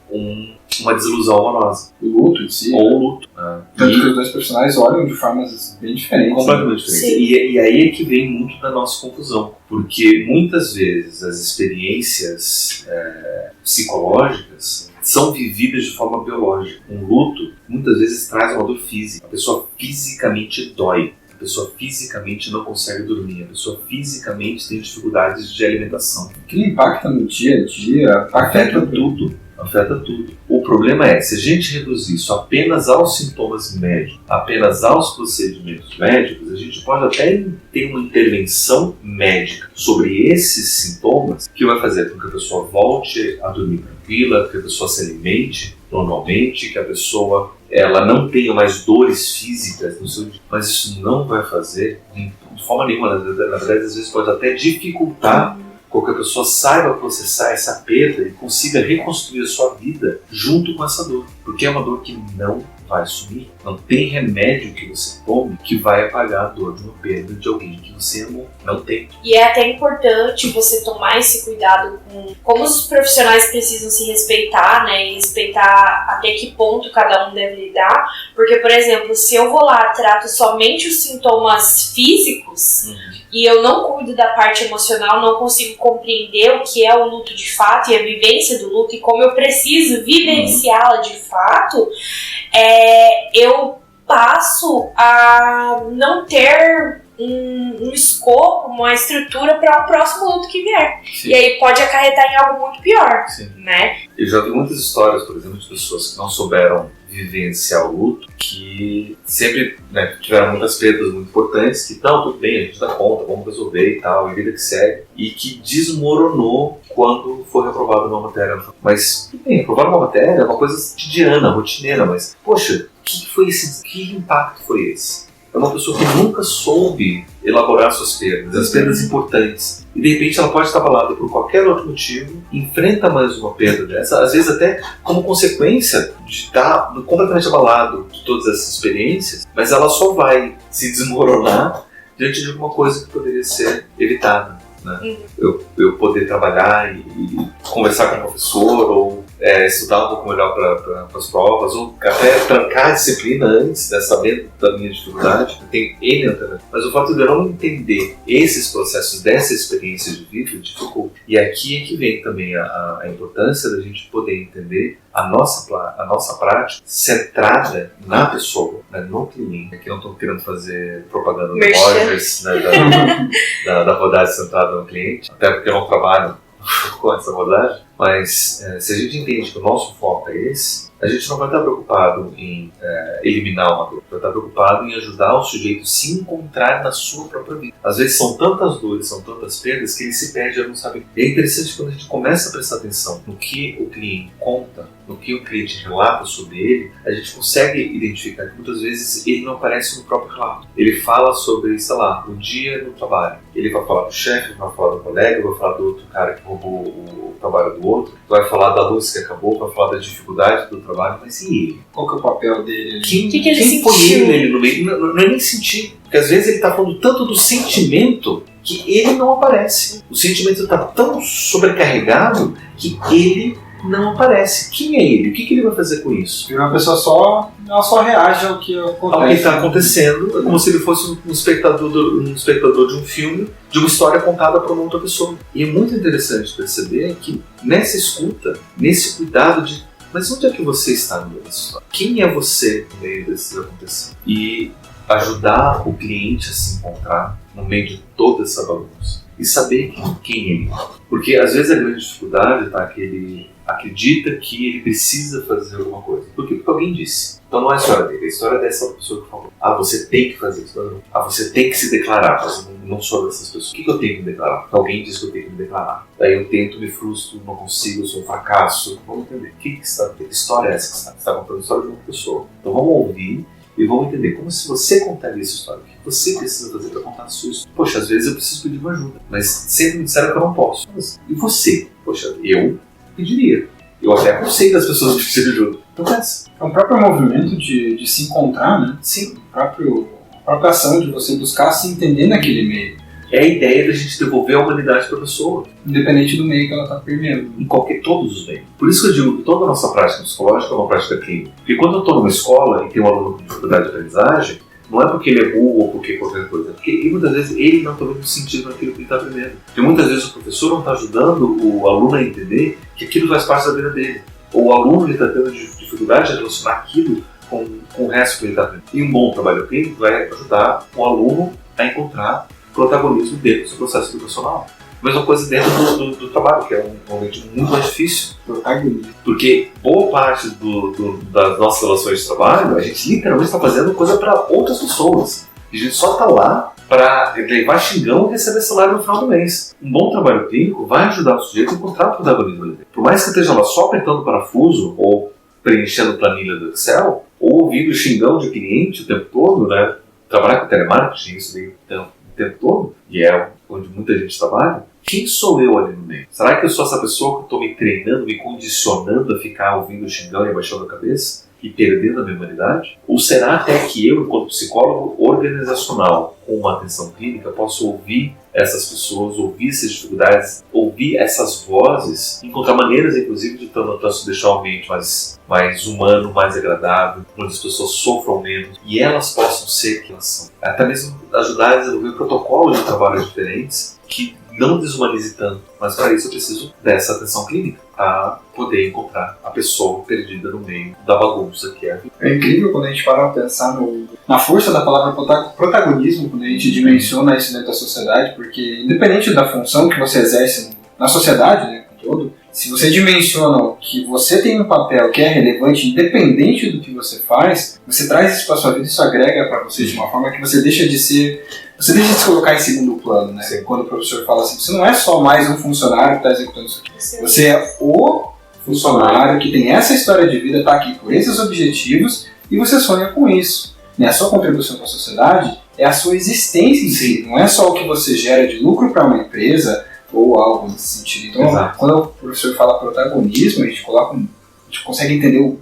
uma desilusão amorosa. O luto em si. Ou o luto. Tanto que os dois profissionais olham de formas bem diferentes. Completamente diferente. E aí é que vem muito da nossa confusão. Porque muitas vezes as experiências psicológicas são vividas de forma biológica. Um luto muitas vezes traz uma dor física. A pessoa fisicamente dói. A pessoa fisicamente não consegue dormir. A pessoa fisicamente tem dificuldades de alimentação. Que impacta no dia a dia, Afeta tudo. O problema é, se a gente reduzir isso apenas aos sintomas médicos, apenas aos procedimentos médicos, a gente pode até ter uma intervenção médica sobre esses sintomas que vai fazer com que a pessoa volte a dormir tranquila, que a pessoa se alimente normalmente, que a pessoa ela não tenha mais dores físicas no seu dia. Mas isso não vai fazer de forma nenhuma. Na verdade, às vezes pode até dificultar com que a pessoa saiba processar essa perda e consiga reconstruir a sua vida junto com essa dor. Porque é uma dor que não vai sumir. Não tem remédio que você tome que vai apagar a dor de uma perda de alguém que você amou. Não tem. E é até importante você tomar esse cuidado com como os profissionais precisam se respeitar, né? E respeitar até que ponto cada um deve lidar. Porque, por exemplo, se eu vou lá, trato somente os sintomas físicos e eu não cuido da parte emocional, não consigo compreender o que é o luto de fato e a vivência do luto e como eu preciso vivenciá-la de fato, eu passo a não ter um escopo, uma estrutura para o próximo luto que vier. Sim. E aí pode acarretar em algo muito pior, né? Eu já vi muitas histórias, por exemplo, de pessoas que não souberam vivenciar o luto, que sempre tiveram muitas perdas muito importantes, que não, tudo bem, a gente dá conta, vamos resolver e tal, e vida que segue, e que desmoronou quando foi reprovado uma matéria. Mas, tudo bem, reprovar uma matéria é uma coisa cotidiana, rotineira, mas, poxa, que impacto foi esse? É uma pessoa que nunca soube elaborar suas perdas, as perdas importantes. E de repente ela pode estar abalada por qualquer outro motivo, enfrenta mais uma perda dessa, às vezes até como consequência de estar completamente abalado de todas essas experiências, mas ela só vai se desmoronar diante de alguma coisa que poderia ser evitada. Né? Eu poder trabalhar e conversar com o professor, ou estudar um pouco melhor para as provas, ou até trancar a disciplina antes, sabendo da minha dificuldade. Tem N alternativas. Mas o fato de eu não entender esses processos dessa experiência de vida dificulta. E aqui é que vem também a importância da gente poder entender a nossa prática centrada na pessoa, né, no cliente. Aqui não estou querendo fazer propaganda do Rogers, né, da abordagem centrada no cliente, até porque eu não trabalho com essa abordagem, mas se a gente entende que o nosso foco é esse, a gente não vai estar preocupado em eliminar uma dor, vai estar preocupado em ajudar o sujeito a se encontrar na sua própria vida. Às vezes são tantas dores, são tantas perdas que ele se perde e não sabe. É interessante quando a gente começa a prestar atenção no que o cliente conta, no que o cliente relata sobre ele, a gente consegue identificar que muitas vezes ele não aparece no próprio relato. Ele fala sobre, sei lá, o dia no trabalho. Ele vai falar do chefe, vai falar do colega, vai falar do outro cara que roubou o trabalho do outro, vai falar da luz que acabou, vai falar da dificuldade do trabalho, mas e ele? Qual que é o papel dele? Quem foi ele no meio? Não é nem sentir. Porque às vezes ele está falando tanto do sentimento que ele não aparece. O sentimento está tão sobrecarregado que ele não aparece. Quem é ele? O que ele vai fazer com isso? E uma pessoa ela só reage ao que acontece. Ao que está acontecendo, é como se ele fosse um espectador de um filme, de uma história contada por uma outra pessoa. E é muito interessante perceber que nessa escuta, nesse cuidado de mas onde é que você está no meio dessa história? Quem é você no meio desses acontecimentos? E ajudar o cliente a se encontrar no meio de toda essa bagunça. E saber quem ele é. Porque às vezes a grande dificuldade está que ele acredita que ele precisa fazer alguma coisa. Por quê? Porque alguém disse. Então não é a história dele, é a história dessa pessoa que falou. Ah, você tem que fazer isso. Ah, você tem que se declarar. Mas eu não sou dessas pessoas. O que eu tenho que me declarar? Porque alguém disse que eu tenho que me declarar. Daí eu tento, me frustro, não consigo, eu sou um fracasso. Vamos entender. O que está acontecendo? Que história é essa que você está contando? A história de uma pessoa. Então vamos ouvir e vamos entender. Como se você contaria essa história. O que você precisa fazer para contar a sua história? Poxa, às vezes eu preciso pedir uma ajuda. Mas sempre me disseram que eu não posso. Mas, e você? Poxa, eu pediria. Eu até aconselho as pessoas que precisam de ajuda. Então pensa. É um próprio movimento de se encontrar, né? Sim. A própria ação de você buscar se entender naquele meio. É a ideia da gente devolver a humanidade para a pessoa. Independente do meio que ela está permeando. Em todos os meios. Por isso que eu digo que toda a nossa prática psicológica é uma prática clínica. Porque quando eu estou numa escola e tem um aluno com dificuldade de aprendizagem, não é porque ele é burro ou porque qualquer coisa. É porque muitas vezes ele não está vendo sentido naquilo que ele está aprendendo. Porque muitas vezes o professor não está ajudando o aluno a entender que aquilo faz parte da vida dele. Ou o aluno está tendo dificuldade de relacionar aquilo com o resto que ele está aprendendo. E um bom trabalho clínico vai ajudar o aluno a encontrar protagonismo dentro do seu processo educacional. A mesma coisa dentro do trabalho, que é um momento muito mais difícil. Porque boa parte das nossas relações de trabalho, a gente literalmente está fazendo coisa para outras pessoas. E a gente só está lá para levar xingão e receber salário no final do mês. Um bom trabalho clínico vai ajudar o sujeito a encontrar o protagonismo dele. Por mais que esteja lá só apertando parafuso, ou preenchendo planilha do Excel, ou ouvindo xingão de cliente o tempo todo, né? Trabalhar com telemarketing, isso daí o tempo todo, e é onde muita gente trabalha. Quem sou eu ali no meio? Será que eu sou essa pessoa que estou me treinando, me condicionando a ficar ouvindo o xingão e abaixando a cabeça? e perdendo a minha humanidade? Ou será até que eu, enquanto psicólogo organizacional, com uma atenção clínica, posso ouvir essas pessoas, ouvir essas dificuldades, ouvir essas vozes, encontrar maneiras, inclusive, de deixar o ambiente mais humano, mais agradável, onde as pessoas sofram menos e elas possam ser quem elas são. Até mesmo ajudar a desenvolver protocolos de trabalho diferentes que não desumanize tanto, mas para isso eu preciso dessa atenção clínica, para poder encontrar a pessoa perdida no meio da bagunça que é a vida. É incrível quando a gente para pra pensar na força da palavra protagonismo, quando a gente dimensiona isso dentro da sociedade, porque independente da função que você exerce na sociedade, né, como todo, se você dimensiona que você tem um papel que é relevante, independente do que você faz, você traz isso para sua vida, isso agrega para você de uma forma que você deixa de se colocar em segundo plano, né? Sim. Quando o professor fala assim, você não é só mais um funcionário que está executando isso aqui. Você é o funcionário que tem essa história de vida, está aqui por esses objetivos e você sonha com isso. E a sua contribuição para a sociedade é a sua existência em si. Não é só o que você gera de lucro para uma empresa ou algo nesse sentido. Então, exato, quando o professor fala protagonismo, a gente consegue entender o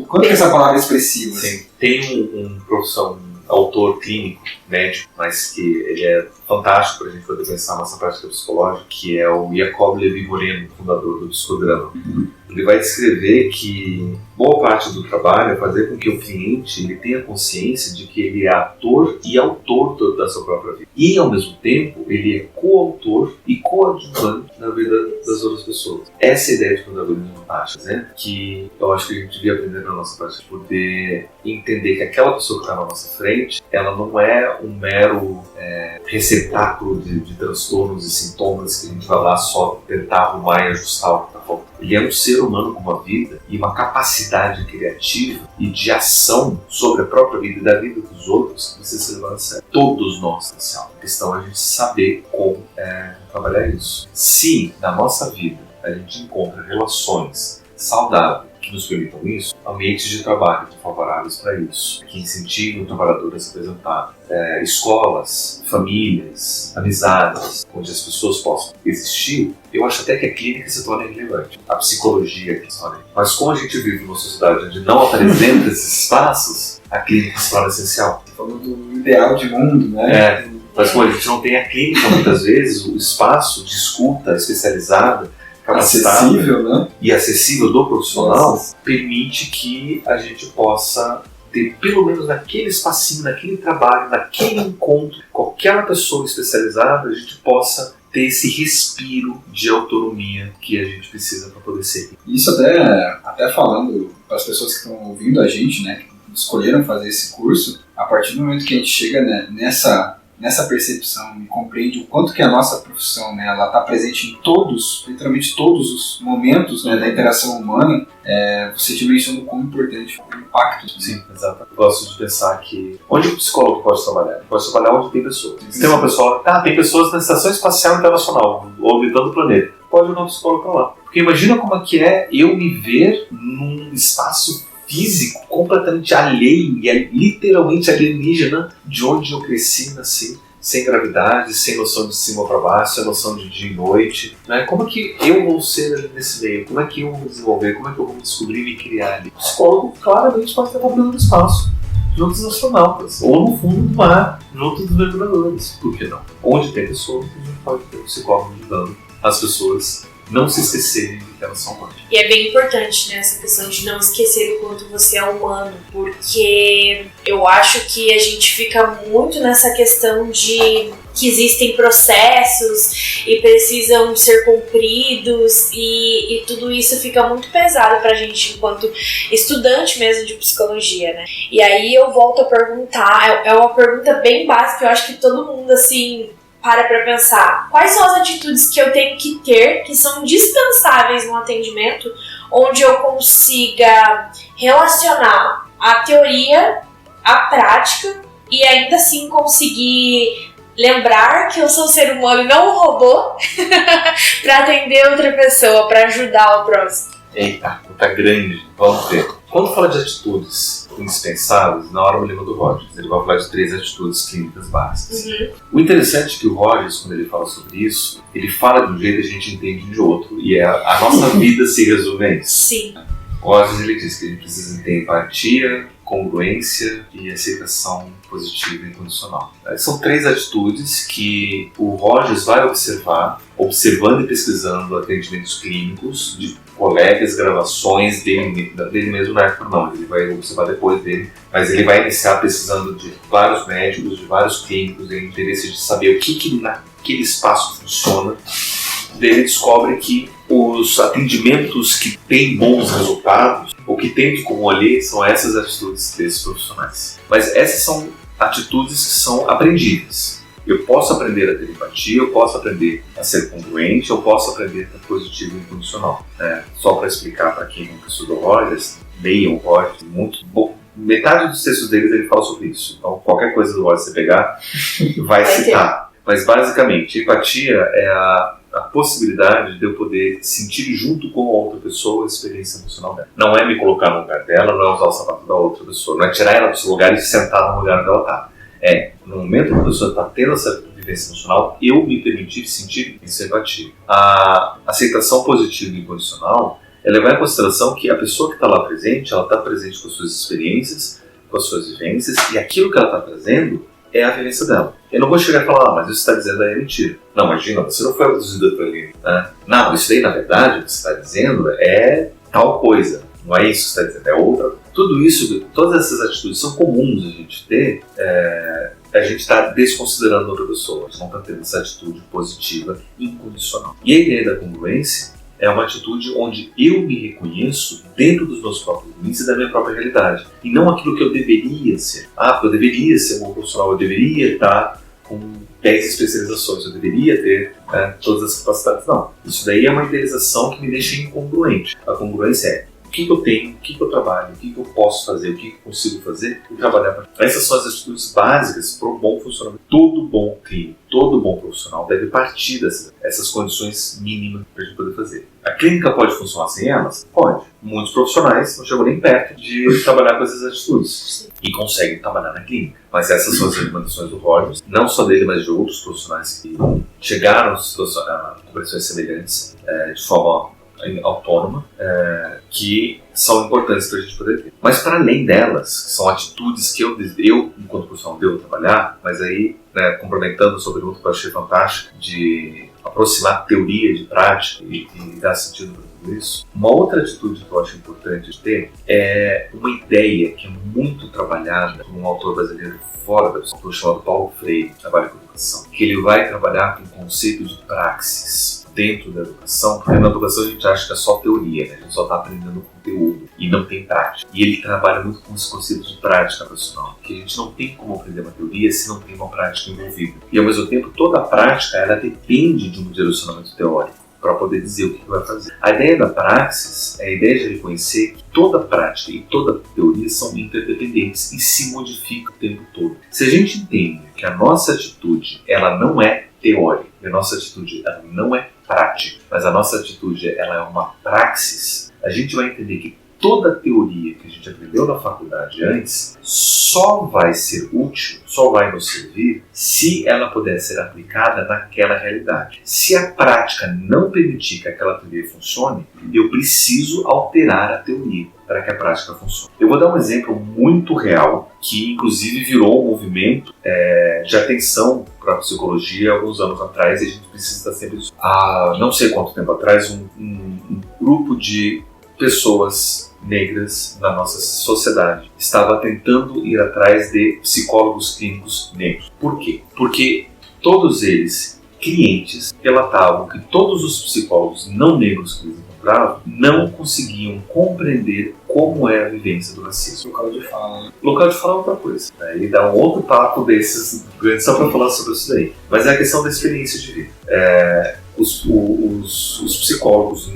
quanto que essa palavra é expressiva. Sim. Assim. Tem um professor, autor clínico, médico, mas que ele é fantástico para a gente poder pensar nessa prática psicológica, que é o Jacob Lévy-Moreno, fundador do psicodrama. Ele vai descrever que boa parte do trabalho é fazer com que o cliente ele tenha consciência de que ele é ator e autor da sua própria vida. E, ao mesmo tempo, ele é coautor e coadjuvante na vida das outras pessoas. Essa ideia de protagonismo é fantástica, né? Que eu acho que a gente devia aprender na nossa prática, poder entender que aquela pessoa que está na nossa frente, ela não é um mero receptáculo de transtornos e sintomas que a gente vai lá só tentar arrumar e ajustar o que está faltando. Ele é um ser humano com uma vida e uma capacidade criativa e de ação sobre a própria vida e da vida dos outros que precisa ser levado a sério. Todos nós temos a questão é a gente saber como trabalhar isso. Se na nossa vida a gente encontra relações saudáveis que nos permitam isso, ambientes de trabalho favoráveis para isso, que incentivam o trabalhador a se apresentar, escolas, famílias, amizades, onde as pessoas possam existir, eu acho até que a clínica se torna irrelevante, a psicologia que se torna. Mas como a gente vive numa sociedade onde não apresenta esses espaços, a clínica se torna essencial. Você falou do ideal de mundo, né? Mas como a gente não tem a clínica, muitas vezes, o espaço de escuta especializada, acessível, né? E acessível do profissional, permite que a gente possa ter, pelo menos naquele espacinho, naquele trabalho, naquele encontro, com aquela pessoa especializada, a gente possa ter esse respiro de autonomia que a gente precisa para poder ser. Isso até falando para as pessoas que estão ouvindo a gente, né, que escolheram fazer esse curso, a partir do momento que a gente chega, né, nessa percepção e compreende o quanto que a nossa profissão, né, ela está presente em literalmente todos os momentos, né, da interação humana, você dimensiona o quão importante é o impacto. Sim, exato. Eu gosto de pensar que onde o psicólogo pode trabalhar? Ele pode trabalhar onde tem pessoas. Se tem uma pessoa, tem pessoas na Estação Espacial Internacional, orbitando o planeta, pode ir um psicólogo para lá. Porque imagina como é que é eu me ver num espaço físico completamente alheio e literalmente alienígena de onde eu cresci e nasci, sem gravidade, sem noção de cima para baixo, sem noção de dia e noite, né? Como é que eu vou ser nesse meio? Como é que eu vou me desenvolver? Como é que eu vou me descobrir e me criar ali? O psicólogo claramente pode estar trabalhando no espaço, junto dos astronautas, ou no fundo do mar, junto dos mergulhadores. Por que não? Onde tem pessoas, a gente pode ter um psicólogo ajudando as pessoas não se esquecerem de que elas são humanas. E é bem importante, né, essa questão de não esquecer o quanto você é humano, porque eu acho que a gente fica muito nessa questão de que existem processos e precisam ser cumpridos e tudo isso fica muito pesado pra gente enquanto estudante mesmo de psicologia, né? E aí eu volto a perguntar, é uma pergunta bem básica, eu acho que todo mundo, assim, para pensar quais são as atitudes que eu tenho que ter que são dispensáveis no atendimento, onde eu consiga relacionar a teoria à prática e ainda assim conseguir lembrar que eu sou um ser humano e não um robô para atender outra pessoa, para ajudar o próximo. Eita, tá grande, vamos ver. Quando fala de atitudes indispensáveis, na hora eu lembro do Rogers. Ele vai falar de 3 atitudes clínicas básicas. O interessante é que o Rogers, quando ele fala sobre isso, ele fala de um jeito e a gente entende de outro. E a nossa vida se resume a isso. Sim. Rogers, ele diz que a gente precisa ter empatia, congruência e aceitação positiva e incondicional. São 3 atitudes que o Rogers vai observando e pesquisando atendimentos clínicos de colegas, gravações dele mesmo na época não, ele vai observar depois dele, mas ele vai iniciar pesquisando de vários médicos, de vários clínicos, ele tem interesse de saber o que naquele espaço funciona. Ele descobre que os atendimentos que têm bons resultados, ou que têm de comum ali, são essas atitudes desses profissionais. Mas essas são atitudes que são aprendíveis. Eu posso aprender a ter empatia, eu posso aprender a ser congruente, eu posso aprender a ser positivo e incondicional. Só para explicar para quem nunca estudou Rogers, leiam o Rogers, muito bom. Metade dos textos deles ele fala sobre isso. Então qualquer coisa do Rogers você pegar, vai citar. Mas basicamente, empatia é a possibilidade de eu poder sentir junto com a outra pessoa a experiência emocional dela. Não é me colocar no lugar dela, não é usar o sapato da outra pessoa, não é tirar ela do seu lugar e sentar no lugar onde ela está. No momento que a pessoa está tendo essa vivência emocional, eu me permitir sentir essa empatia. A aceitação positiva e incondicional é levar em consideração que a pessoa que está lá presente, ela está presente com as suas experiências, com as suas vivências, e aquilo que ela está trazendo é a vivência dela. Eu não vou chegar e falar, mas isso está dizendo aí é mentira. Não, imagina, você não foi abduzida por ali. Não, isso daí na verdade, o que você está dizendo é tal coisa. Não é isso que você está dizendo, é outra. Tudo isso, todas essas atitudes são comuns a gente ter, a gente está desconsiderando outra pessoa. A gente não está tendo essa atitude positiva incondicional. E a ideia da congruência é uma atitude onde eu me reconheço dentro dos meus próprios limites e da minha própria realidade. E não aquilo que eu deveria ser. Porque eu deveria ser um bom profissional, eu deveria estar com 10 especializações, eu deveria ter todas as capacidades. Não. Isso daí é uma idealização que me deixa incongruente. A congruência é o que eu tenho, o que eu trabalho, o que eu posso fazer, o que eu consigo fazer e trabalhar para. Essas são as atitudes básicas para o bom funcionamento. Todo bom clínico, todo bom profissional deve partir dessas condições mínimas para a gente poder fazer. A clínica pode funcionar sem elas? Pode. Muitos profissionais não chegam nem perto de trabalhar com essas atitudes e conseguem trabalhar na clínica. Mas essas são as recomendações do Rogers, não só dele, mas de outros profissionais que chegaram a compreensões semelhantes de forma autônoma, que são importantes para a gente poder ter. Mas para além delas, que são atitudes que eu enquanto profissional, devo trabalhar, mas aí, complementando sobre outro que eu achei fantástico, de aproximar teoria de prática e dar sentido para tudo isso. Uma outra atitude que eu acho importante de ter é uma ideia que é muito trabalhada por um autor brasileiro fora da pessoa, chamado Paulo Freire, que trabalha com educação, que ele vai trabalhar com o conceito de praxis dentro da educação, porque na educação a gente acha que é só teoria, né? A gente só está aprendendo conteúdo e não tem prática. E ele trabalha muito com esse conceito de prática profissional, que a gente não tem como aprender uma teoria se não tem uma prática envolvida. E ao mesmo tempo, toda a prática ela depende de um direcionamento teórico para poder dizer o que vai fazer. A ideia da praxis é a ideia de reconhecer que toda prática e toda teoria são interdependentes e se modificam o tempo todo. Se a gente entende que a nossa atitude ela não é teórica, a nossa atitude ela não é prática, mas a nossa atitude ela é uma praxis, a gente vai entender que toda a teoria que a gente aprendeu na faculdade antes só vai ser útil, só vai nos servir se ela puder ser aplicada naquela realidade. Se a prática não permitir que aquela teoria funcione, eu preciso alterar a teoria para que a prática funcione. Eu vou dar um exemplo muito real, que inclusive virou um movimento de atenção para a psicologia alguns anos atrás, e a gente precisa estar sempre... Há não sei quanto tempo atrás, um grupo de pessoas negras na nossa sociedade estava tentando ir atrás de psicólogos clínicos negros. Por quê? Porque todos eles, clientes, relatavam que todos os psicólogos não negros que eles encontravam não conseguiam compreender como é a vivência do racismo. Local de fala. Local de fala é outra coisa. Ele dá um outro papo desses grandes só para falar sobre isso daí. Mas é a questão da experiência de vida. Os psicólogos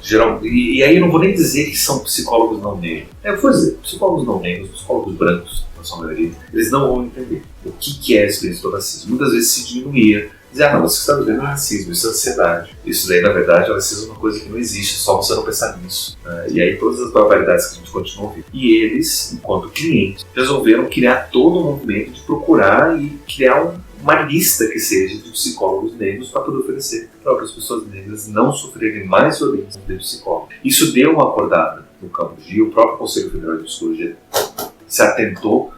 geral, e aí eu não vou nem dizer que são psicólogos não negros. Eu vou dizer, psicólogos não negros, psicólogos brancos, na sua maioria, eles não vão entender o que é a experiência do racismo. Muitas vezes se diminuía, dizer, não, você está vivendo racismo, isso é ansiedade. Isso daí, na verdade, o racismo é uma coisa que não existe, só você não pensar nisso. E aí todas as barbaridades que a gente continua ouvindo. E eles, enquanto clientes, resolveram criar todo um movimento de procurar e criar uma lista que seja de psicólogos negros para poder oferecer para outras pessoas negras não sofrerem mais violência de psicólogo. Isso deu uma acordada no campo de o próprio Conselho Federal de Psicologia se atentou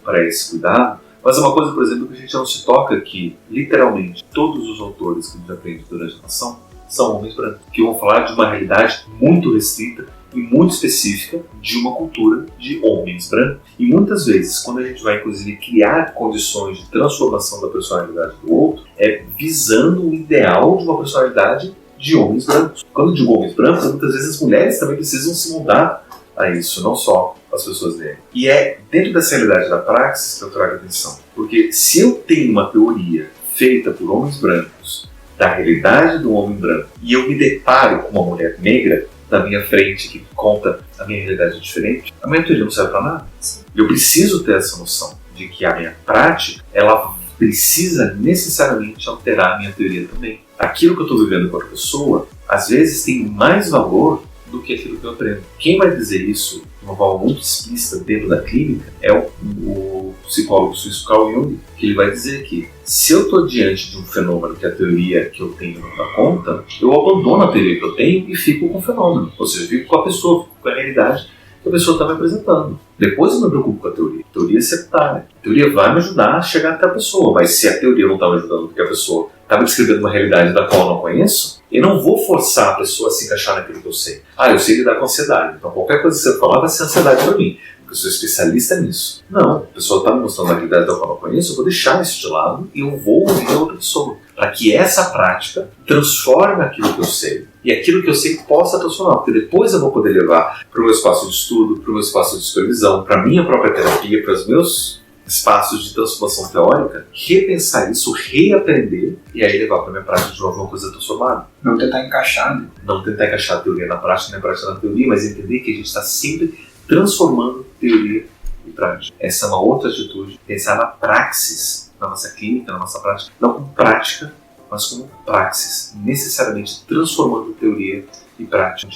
para esse cuidado. Mas é uma coisa, por exemplo, que a gente não se toca que, literalmente, todos os autores que a gente aprende durante a nação são homens brancos, que vão falar de uma realidade muito restrita e muito específica de uma cultura de homens brancos. E muitas vezes, quando a gente vai, inclusive, criar condições de transformação da personalidade do outro, é visando o ideal de uma personalidade de homens brancos. Quando eu digo homens brancos, muitas vezes as mulheres também precisam se mudar a isso, não só as pessoas negras. E é dentro dessa realidade da praxis que eu trago atenção. Porque se eu tenho uma teoria feita por homens brancos, da realidade do homem branco, e eu me deparo com uma mulher negra na minha frente que conta a minha realidade diferente, a minha teoria não serve para nada. Eu preciso ter essa noção de que a minha prática, ela precisa necessariamente alterar a minha teoria também. Aquilo que eu estou vivendo com a pessoa, às vezes tem mais valor do que aquilo que eu aprendo. Quem vai dizer isso de uma forma muito explícita dentro da clínica é o psicólogo suíço Carl Jung, que ele vai dizer que se eu estou diante de um fenômeno que a teoria que eu tenho não dá conta, eu abandono a teoria que eu tenho e fico com o fenômeno. Ou seja, fico com a pessoa, fico com a realidade que a pessoa está me apresentando. Depois eu me preocupo com a teoria. A teoria é secundária. A teoria vai me ajudar a chegar até a pessoa, mas se a teoria não está me ajudando porque a pessoa está me descrevendo uma realidade da qual eu não conheço, eu não vou forçar a pessoa a se encaixar naquilo que eu sei. Eu sei lidar com ansiedade, então qualquer coisa que você falar vai ser ansiedade para mim, porque eu sou especialista nisso. Não, a pessoa está me mostrando uma realidade da qual eu não conheço, eu vou deixar isso de lado e eu vou ouvir a outra pessoa, para que essa prática transforme aquilo que eu sei. E aquilo que eu sei possa transformar, porque depois eu vou poder levar para o meu espaço de estudo, para o meu espaço de supervisão, para a minha própria terapia, para os meus espaços de transformação teórica, repensar isso, reaprender e aí levar para a minha prática de alguma coisa transformada. Não tentar encaixar, né? Não tentar encaixar a teoria na prática, nem a prática na teoria, mas entender que a gente está sempre transformando teoria em prática. Essa é uma outra atitude, pensar na praxis, na nossa clínica, na nossa prática, não como prática, mas como praxis, necessariamente transformando teoria em prática.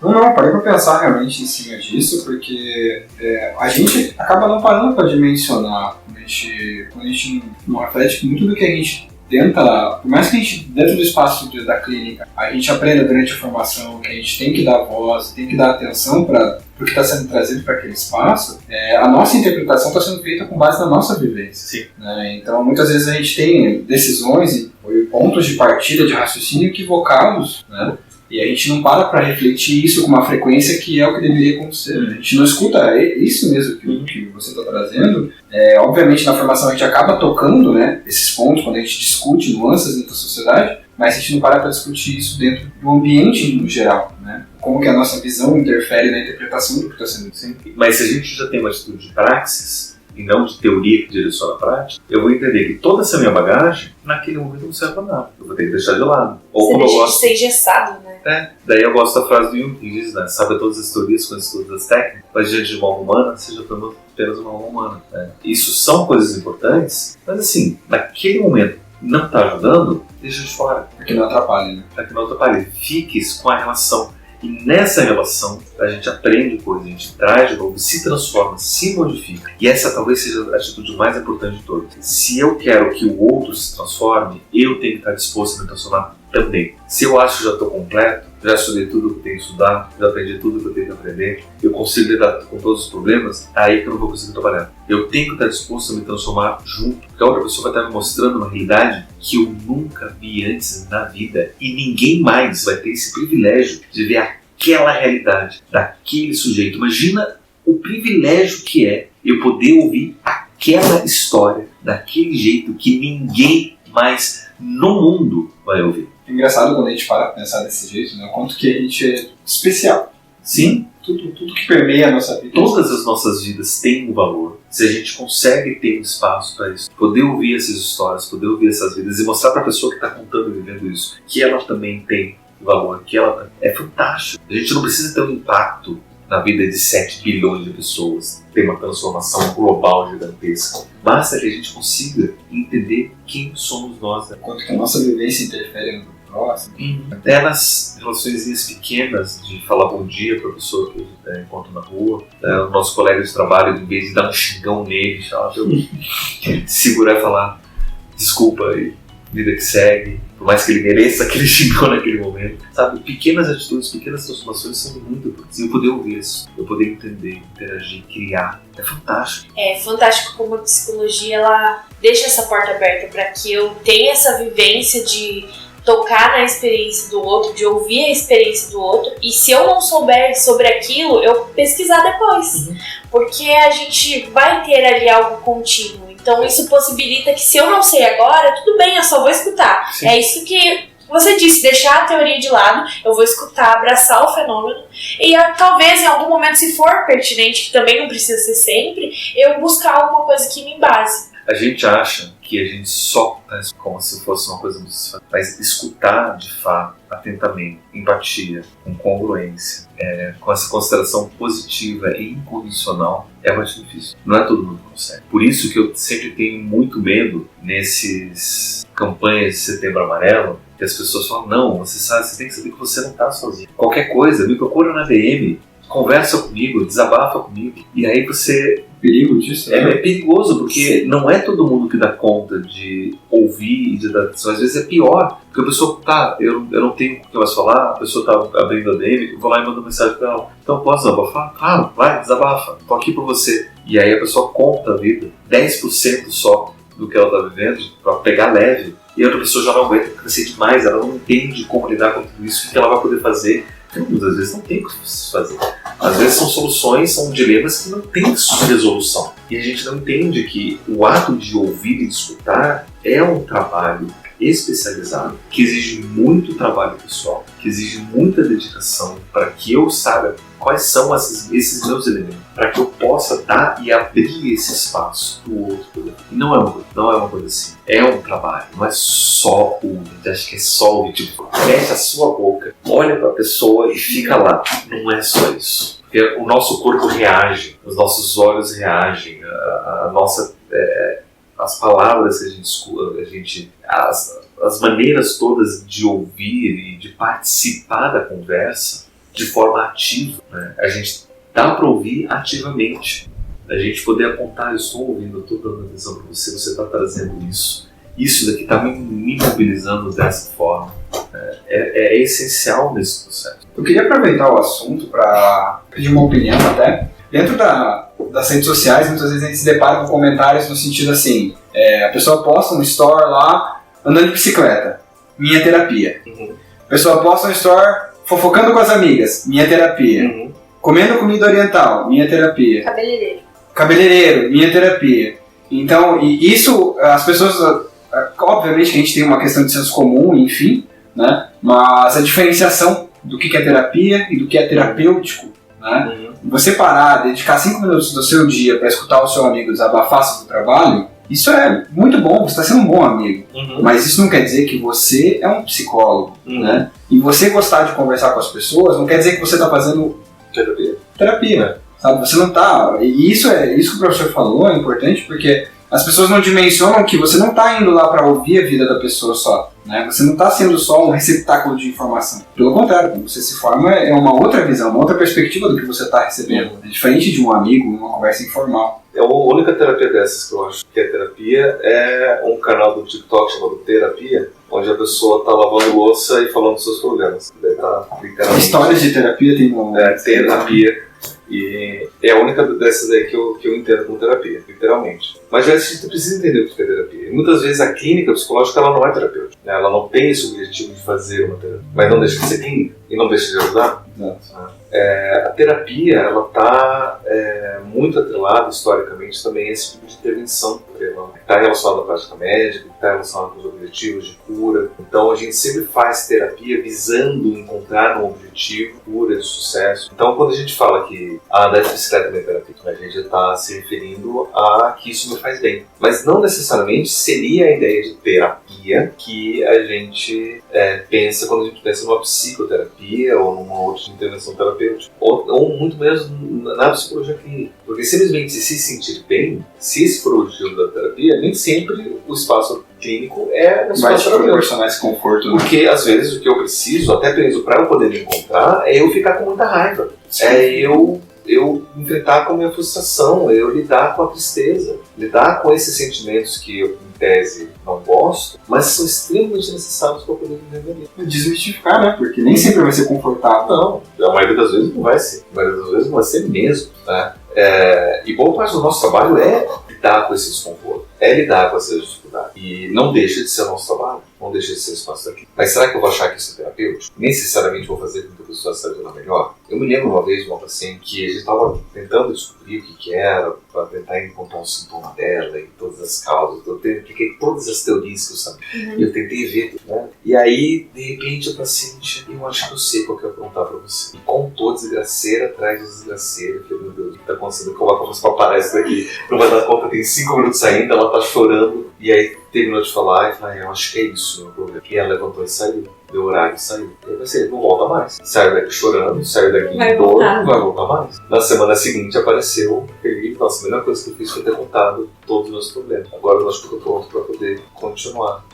Não, parei para pensar realmente em cima disso, porque a gente acaba não parando para dimensionar, quando a gente não reflete muito do que a gente tenta, por mais que a gente, dentro do espaço da clínica, a gente aprenda durante a formação que a gente tem que dar voz, tem que dar atenção para o que está sendo trazido para aquele espaço, a nossa interpretação está sendo feita com base na nossa vivência. Sim. Né? Então, muitas vezes a gente tem decisões e pontos de partida, de raciocínio equivocados, né? E a gente não para refletir isso com uma frequência que é o que deveria acontecer. Né? A gente não escuta isso mesmo que você está trazendo. Obviamente, na formação a gente acaba tocando, né, esses pontos quando a gente discute nuances dentro da sociedade, mas a gente não para discutir isso dentro do ambiente no geral. Né? Como que a nossa visão interfere na interpretação do que está sendo dito. Mas se a gente já tem uma atitude de praxis, e não de teoria que direciona a prática, eu vou entender que toda essa minha bagagem, naquele momento não serve para nada. Eu vou ter que deixar de lado. Ou você como deixa eu gosto de ser engessado, né? Daí eu gosto da frase do Jung, que diz, né, sabe todas as teorias, conhece todas as técnicas, mas diante de uma alma humana, seja apenas uma alma humana. Né? Isso são coisas importantes, mas assim, naquele momento não está ajudando, deixa de fora. Para que não atrapalhe, né? Para que não atrapalhe. Fique com a relação. E nessa relação, a gente aprende coisas, a gente traz de novo, se transforma, se modifica. E essa talvez seja a atitude mais importante de todas. Se eu quero que o outro se transforme, eu tenho que estar disposto a me transformar também. Se eu acho que já estou completo, já estudei tudo que eu tenho que estudar, já aprendi tudo que eu tenho que aprender, eu consigo lidar com todos os problemas, é aí que eu não vou conseguir trabalhar. Eu tenho que estar disposto a me transformar junto, porque a outra pessoa vai estar me mostrando uma realidade que eu nunca vi antes na vida, e ninguém mais vai ter esse privilégio de ver aquela realidade daquele sujeito. Imagina o privilégio que é eu poder ouvir aquela história daquele jeito que ninguém mais no mundo vai ouvir. É engraçado quando a gente para pensar desse jeito, né? O quanto que a gente é especial. Sim. Tudo que permeia a nossa vida. Todas as nossas vidas têm um valor. Se a gente consegue ter um espaço para isso, poder ouvir essas histórias, poder ouvir essas vidas e mostrar para a pessoa que está contando e vivendo isso, que ela também tem valor, que ela é fantástico. A gente não precisa ter um impacto na vida de 7 bilhões de pessoas, ter uma transformação global gigantesca. Basta que a gente consiga entender quem somos nós. Né? Quanto que a nossa vivência interfere no próximo. Até nas relações pequenas, de falar bom dia para a pessoa que eu encontro na rua, o nosso colega de trabalho, em vez de dar um xingão nele, eu segurar e falar desculpa e vida que segue, por mais que ele mereça aquele xingão naquele momento, sabe? Pequenas atitudes, pequenas transformações são muito importantes. E eu poder ouvir isso, eu poder entender, interagir, criar, é fantástico. É fantástico como a psicologia, ela deixa essa porta aberta para que eu tenha essa vivência de tocar na experiência do outro, de ouvir a experiência do outro, e se eu não souber sobre aquilo, eu pesquisar depois. Porque a gente vai ter ali algo contínuo. Então isso possibilita que se eu não sei agora, tudo bem, eu só vou escutar. Sim. É isso que você disse, deixar a teoria de lado, eu vou escutar, abraçar o fenômeno e talvez em algum momento, se for pertinente, que também não precisa ser sempre, eu buscar alguma coisa que me embase. A gente acha que a gente só faz como se fosse uma coisa muito fácil, mas escutar de fato, atentamente, empatia, com congruência, com essa consideração positiva e incondicional, é muito difícil. Não é todo mundo que consegue. Por isso que eu sempre tenho muito medo nesses campanhas de Setembro Amarelo, que as pessoas falam, não, você tem que saber que você não está sozinho. Qualquer coisa, me procura na DM, conversa comigo, desabafa comigo, e aí você... perigo disso? É perigoso, porque não é todo mundo que dá conta de ouvir e de dar atenção. Às vezes é pior, porque a pessoa, eu não tenho o que mais falar, a pessoa tá abrindo a DM, eu vou lá e mando mensagem pra ela. Então posso desabafar? Claro, vai, desabafa, tô aqui pra você. E aí a pessoa conta a vida, 10% só do que ela tá vivendo, pra pegar leve, e a outra pessoa já não aguenta, cansei demais, ela não entende como lidar com tudo isso, o que ela vai poder fazer. Então, muitas vezes não tem o que fazer. Às vezes são soluções, são dilemas que não têm resolução. E a gente não entende que o ato de ouvir e de escutar é um trabalho especializado, que exige muito trabalho pessoal, que exige muita dedicação para que eu saiba quais são esses meus elementos, para que eu possa dar e abrir esse espaço para o outro. E não é uma coisa assim. É um trabalho, não é só acho que é só o tipo, fecha a sua boca, olha para a pessoa e fica lá. Não é só isso. Porque o nosso corpo reage, os nossos olhos reagem, as palavras que a gente escuta, as maneiras todas de ouvir e de participar da conversa de forma ativa, né? A gente dá para ouvir ativamente. A gente poder apontar, eu estou ouvindo, eu estou dando atenção para você, você está trazendo isso daqui está me mobilizando dessa forma. É essencial nesse processo. Eu queria aproveitar o assunto para pedir uma opinião até. Dentro das redes sociais, muitas vezes a gente se depara com comentários no sentido assim, a pessoa posta um story lá, andando de bicicleta, minha terapia. A pessoa posta um story fofocando com as amigas, minha terapia. Comendo comida oriental, minha terapia. Cabeleireiro, minha terapia. Então, e isso, as pessoas, obviamente que a gente tem uma questão de senso comum, enfim, né? Mas a diferenciação do que é terapia e do que é terapêutico, né? Você parar, dedicar 5 minutos do seu dia para escutar o seu amigo desabafar sobre o trabalho, isso é muito bom, você está sendo um bom amigo. Mas isso não quer dizer que você é um psicólogo, né? E você gostar de conversar com as pessoas não quer dizer que você está fazendo terapia, sabe? Você não está... E isso que o professor falou é importante porque as pessoas não dimensionam que você não está indo lá para ouvir a vida da pessoa só, né? Você não está sendo só um receptáculo de informação. Pelo contrário, quando você se forma é uma outra visão, uma outra perspectiva do que você está recebendo. É diferente de um amigo, uma conversa informal. A única terapia dessas que eu acho que é terapia é um canal do TikTok chamado Terapia, onde a pessoa está lavando louça e falando dos seus problemas. Histórias de terapia tem terapia. E é a única dessas aí que eu entendo como terapia, literalmente. Mas a gente precisa entender o que é terapia. E muitas vezes a clínica psicológica ela não é terapêutica, né? Ela não tem esse objetivo de fazer uma terapia, mas não deixa de ser clínica e não deixa de ajudar. A terapia ela está muito atrelada historicamente também a esse tipo de intervenção. Está relacionada à prática médica, está relacionada com os objetivos de cura. Então a gente sempre faz terapia visando encontrar um objetivo, cura, de sucesso. Então quando a gente fala que andar de bicicleta é terapia, a gente está se referindo a que isso me faz bem. Mas não necessariamente seria a ideia de terapia que a gente pensa quando a gente pensa numa psicoterapia ou numa outra intervenção terapêutica. Ou muito menos na psicologia clínica. Porque simplesmente se sentir bem, se esse for o objetivo da terapia, nem sempre o espaço clínico é um espaço proporcionar esse conforto. Porque às vezes o que eu preciso, até mesmo para eu poder me encontrar, é eu ficar com muita raiva. Sim. Eu enfrentar com a minha frustração, eu lidar com a tristeza, lidar com esses sentimentos que tese não gosto, mas são extremamente necessários para poder viver ali. Desmistificar, né? Porque nem sempre vai ser confortável. Não, a maioria das vezes não vai ser. A maioria das vezes não vai ser mesmo, né? E boa parte do nosso trabalho é lidar com esse desconforto, é lidar com essas dificuldades. E não deixa de ser o nosso trabalho, não deixa de ser o espaço daqui. Mas será que eu vou achar que isso é terapêutico? Necessariamente vou fazer com que a pessoa esteja melhor? Eu me lembro uma vez de uma paciente que a gente estava tentando descobrir o que era, para tentar encontrar um sintoma dela e todas as causas. Eu apliquei todas as teorias que eu sabia. E eu tentei ver, né? E aí, de repente, a paciente, eu acho que eu sei qual que eu ia perguntar para você. E contou desgraceira atrás de desgraceira. Eu falei, meu Deus, o que está acontecendo? Coloca umas paparazzi daqui. Não vai dar conta, tem 5 minutos ainda, ela tá chorando. E aí terminou de falar e falei, eu acho que é isso o meu problema. E ela levantou e saiu. Deu horário e saiu. E eu pensei, não volta mais. Saiu daqui chorando, saiu daqui em dor, não vai voltar mais. Na semana seguinte apareceu aquele, nossa, a melhor coisa que eu fiz foi ter contado todos os meus problemas. Agora eu acho que eu tô pronto para poder continuar.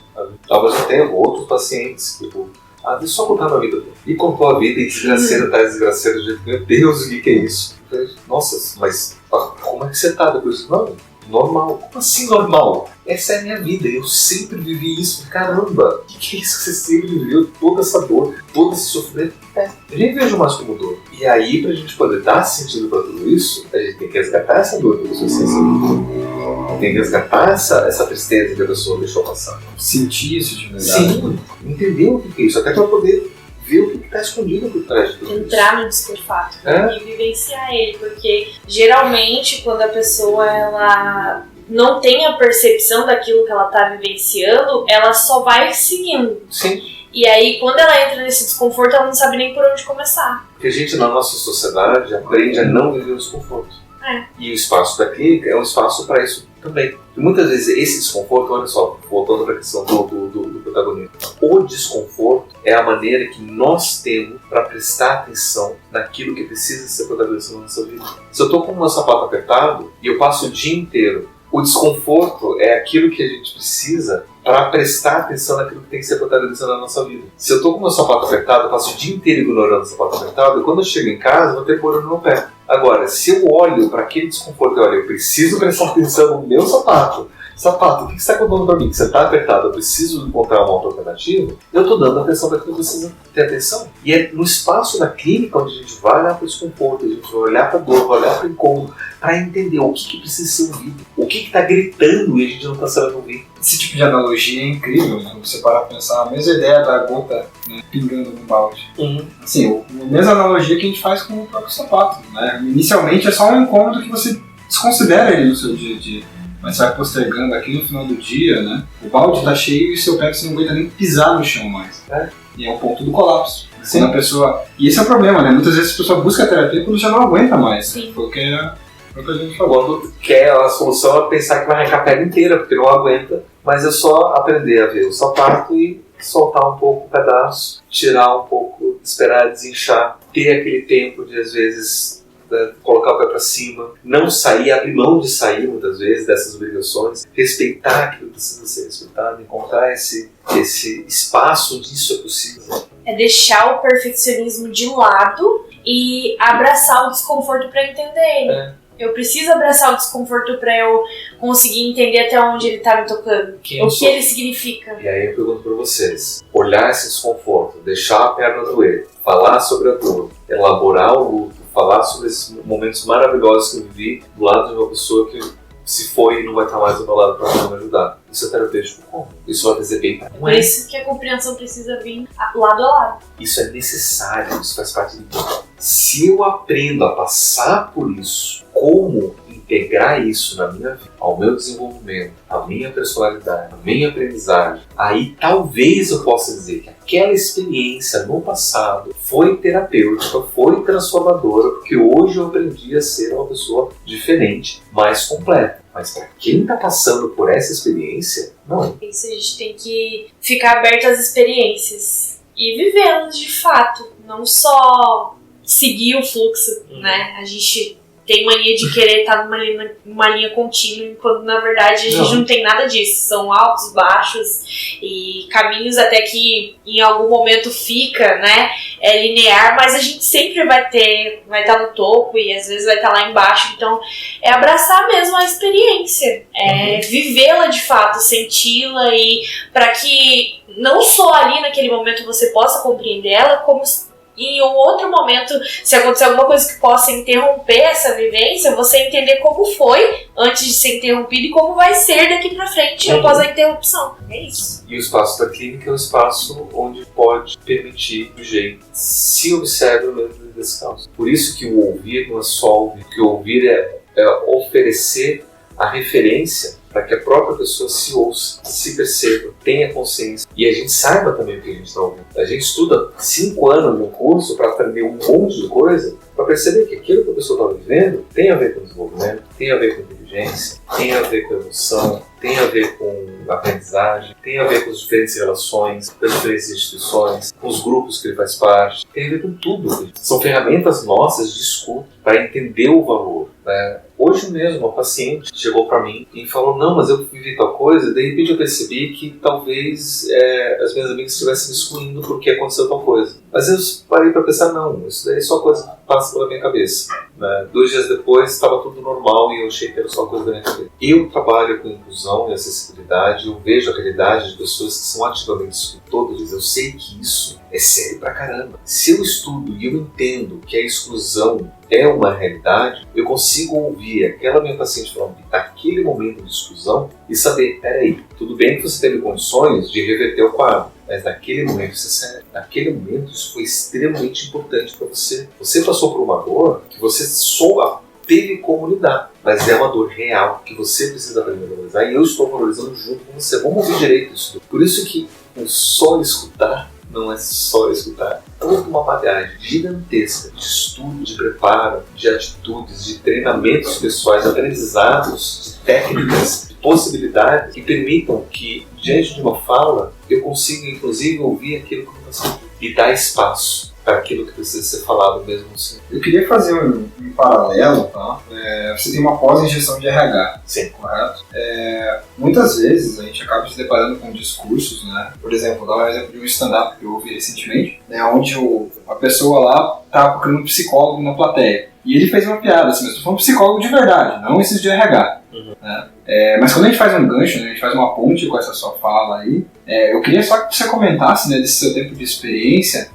Ao mesmo tempo, outros pacientes, tipo, deixa eu só contar minha vida. E contou a vida e desgraceira, tá desgraceira, meu Deus, o que é isso? Eu falei, nossa, mas como é que você tá depois? Não, normal. Como assim normal? Essa é a minha vida, eu sempre vivi isso. Caramba, o que é isso que você sempre viveu? Toda essa dor, todo esse sofrimento. Eu nem vejo mais como dor. E aí, pra gente poder dar sentido pra tudo isso, a gente tem que resgatar essa dor que a pessoa sente. Tem que resgatar essa tristeza que a pessoa deixou passar. Sentir isso de verdade. Sim, entender o que é isso, até pra poder ver o que está escondido por trás de tudo isso. Entrar no desconforto e vivenciar ele, porque geralmente quando a pessoa ela não tem a percepção daquilo que ela está vivenciando, ela só vai seguindo. Sim. E aí quando ela entra nesse desconforto, ela não sabe nem por onde começar. Porque a gente na nossa sociedade aprende a não viver o desconforto. E o espaço da clínica é um espaço para isso também. E muitas vezes esse desconforto, olha só, voltando para a questão do protagonismo, o desconforto é a maneira que nós temos para prestar atenção naquilo que precisa ser protagonista na nossa vida. Se eu estou com o meu sapato apertado e eu passo o dia inteiro, o desconforto é aquilo que a gente precisa para prestar atenção naquilo que tem que ser protagonista na nossa vida. Se eu estou com o meu sapato apertado, eu passo o dia inteiro ignorando o sapato apertado, e quando eu chego em casa, eu vou ter pôr no meu pé. Agora, se eu olho para aquele desconforto, eu preciso prestar atenção no meu sapato. Sapato, o que você está contando para mim? Que você está apertado, eu preciso encontrar uma outra alternativa. Eu estou dando atenção para aquilo que precisa ter atenção. E é no espaço da clínica onde a gente vai olhar para o desconforto, a gente vai olhar para a dor, vai olhar para o incômodo, para entender o que precisa ser ouvido, o que está gritando e a gente não está sabendo ouvir. Esse tipo de analogia é incrível, né? Você parar para pensar, a mesma ideia da gota, né, pingando no balde. Assim, a mesma analogia que a gente faz com o próprio sapato, né? Inicialmente é só um incômodo que você desconsidera ele no seu dia a dia, mas você vai postergando aqui no final do dia, né? O balde está cheio e seu pé você não aguenta nem pisar no chão mais. E é o ponto do colapso. Quando a pessoa... E esse é o problema, né? Muitas vezes a pessoa busca terapia quando já não aguenta mais. Sim. Porque é o que a gente falou. Quando quer a solução é pensar que vai arrancar a perna inteira, porque não aguenta, mas é só aprender a ver o sapato e soltar um pouco o pedaço, tirar um pouco, esperar desinchar, ter aquele tempo de, às vezes, colocar o pé para cima, não sair, abrir mão de sair muitas vezes dessas obrigações, respeitar aquilo que precisa ser respeitado, encontrar esse espaço onde isso é possível. É deixar o perfeccionismo de lado e abraçar o desconforto para entender ele. Eu preciso abraçar o desconforto para eu conseguir entender até onde ele tá me tocando, o que ele significa. E aí eu pergunto para vocês, olhar esse desconforto, deixar a perna doer, falar sobre a dor, elaborar o luto, falar sobre esses momentos maravilhosos que eu vivi do lado de uma pessoa que se foi e não vai estar mais do meu lado para me ajudar. Isso é terapêutico como? Isso vai fazer bem para mim. Por isso que a compreensão precisa vir lado a lado. Isso é necessário, isso faz parte de mim. Se eu aprendo a passar por isso, como integrar isso na minha vida, ao meu desenvolvimento, à minha personalidade, à minha aprendizagem, aí talvez eu possa dizer que aquela experiência no passado foi terapêutica, foi transformadora, porque hoje eu aprendi a ser uma pessoa diferente, mais completa. Mas para quem está passando por essa experiência, não. Isso, a gente tem que ficar aberto às experiências e vivê-las de fato, não só seguir o fluxo, né? A gente tem mania de querer estar numa linha contínua, enquanto na verdade a gente não tem nada disso. São altos, baixos e caminhos até que em algum momento fica, né, linear, mas a gente sempre vai estar no topo e às vezes vai estar lá embaixo. Então é abraçar mesmo a experiência, vivê-la de fato, senti-la, e para que não só ali naquele momento você possa compreender ela, como em um outro momento, se acontecer alguma coisa que possa interromper essa vivência, você entender como foi antes de ser interrompido e como vai ser daqui pra frente após a interrupção. É isso. E o espaço da clínica é um espaço onde pode permitir o jeito se observa mesmo desse caso. Por isso que o ouvir não é só ouvir. O que o ouvir é oferecer a referência para que a própria pessoa se ouça, se perceba, tenha consciência e a gente saiba também o que a gente está ouvindo. A gente estuda 5 anos no curso para aprender um monte de coisa, para perceber que aquilo que a pessoa está vivendo tem a ver com desenvolvimento, tem a ver com inteligência, tem a ver com emoção, tem a ver com aprendizagem, tem a ver com as diferentes relações, com as diferentes instituições, com os grupos que ele faz parte, tem a ver com tudo. São ferramentas nossas de escuta para entender o valor, né? Hoje mesmo, uma paciente chegou para mim e falou: não, mas eu vivi tal coisa, e de repente eu percebi que talvez as minhas amigas estivessem me excluindo porque aconteceu tal coisa. Mas eu parei para pensar: não, isso daí é só coisa que passa pela minha cabeça, né? 2 dias depois estava tudo normal e eu achei que era só coisa da minha cabeça. Eu trabalho com inclusão e acessibilidade, eu vejo a realidade de pessoas que são ativamente excluídas, eu sei que isso é sério pra caramba. Se eu estudo e eu entendo que a exclusão é uma realidade, eu consigo ouvir aquela minha paciente falando daquele momento de exclusão e saber: peraí, tudo bem que você teve condições de reverter o quadro, mas naquele momento isso é sério. Naquele momento isso foi extremamente importante para você. Você passou por uma dor que você teve como lidar, mas é uma dor real que você precisa aprender a valorizar, e eu estou valorizando junto com você. Vamos ouvir direito isso. Por isso que o só escutar não é só escutar. Toda uma bagagem gigantesca de estudo, de preparo, de atitudes, de treinamentos pessoais, de aprendizados, de técnicas, de possibilidades que permitam que, diante de uma fala, eu consiga, inclusive, ouvir aquilo que você diz e dar espaço para aquilo que precisa ser falado mesmo assim. Eu queria fazer um paralelo, tá? Você tem uma pós em gestão de RH. Sim. Correto? Muitas vezes a gente acaba se deparando com discursos, né? Por exemplo, vou dar um exemplo de um stand-up que eu ouvi recentemente, né? Onde a pessoa lá estava procurando um psicólogo na plateia. E ele fez uma piada, assim, mas eu tô falando psicólogo de verdade, não esses de RH. Né? Mas quando a gente faz um gancho, né, a gente faz uma ponte com essa sua fala aí, eu queria só que você comentasse, né, desse seu tempo de experiência,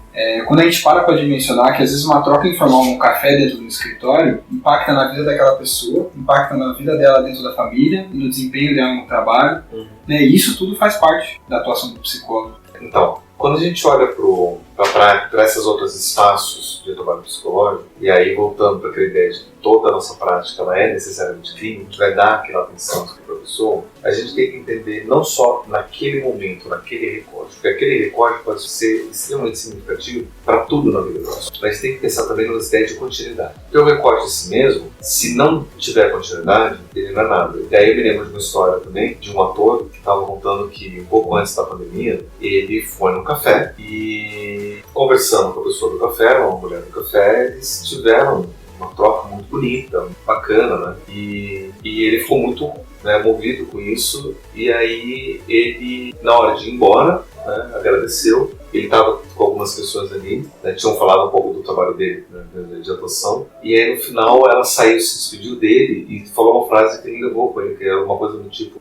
quando a gente para dimensionar que às vezes uma troca informal num café dentro do escritório impacta na vida daquela pessoa, impacta na vida dela dentro da família e no desempenho dela no trabalho, né, e isso tudo faz parte da atuação do psicólogo. Então, quando a gente olha para esses outros espaços de trabalho psicológico, e aí voltando para aquela ideia de que toda a nossa prática ela é necessariamente clínica, a gente vai dar aquela atenção para o professor, a gente tem que entender não só naquele momento, naquele recorte, porque aquele recorte pode ser extremamente significativo para tudo na vida nossa, mas tem que pensar também numa ideia de continuidade. Porque o recorte em si mesmo, se não tiver continuidade, ele não é nada. E aí eu me lembro de uma história também de um ator que estava contando que um pouco antes da pandemia, ele foi num café e conversando com a pessoa do café, uma mulher do café, eles tiveram uma troca muito bonita, muito bacana, né? E ele ficou muito, né, movido com isso, e aí ele, na hora de ir embora, né, agradeceu. Ele estava com algumas pessoas ali, né, tinham falado um pouco do trabalho dele, né, de atuação, e aí no final ela saiu, se despediu dele e falou uma frase que ele levou com ele, que era uma coisa do tipo: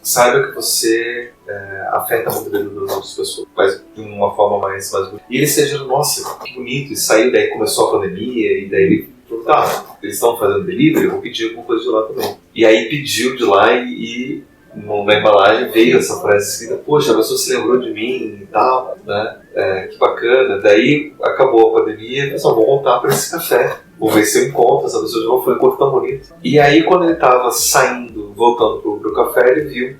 saiba que você afeta muito a vida das outras pessoas, mas de uma forma mais bonita. E ele se achou: nossa, que bonito, e saiu, daí começou a pandemia, e daí ele falou: tá, eles estão fazendo delivery, eu vou pedir alguma coisa de lá também. E aí pediu de lá e na embalagem veio essa frase escrita: poxa, a pessoa se lembrou de mim e tal, né? Que bacana. Daí acabou a pandemia, eu só vou voltar para esse café, vou ver se eu encontro essa pessoa de novo, foi um encontro tão bonito. E aí quando ele estava saindo, voltando pro café, ele viu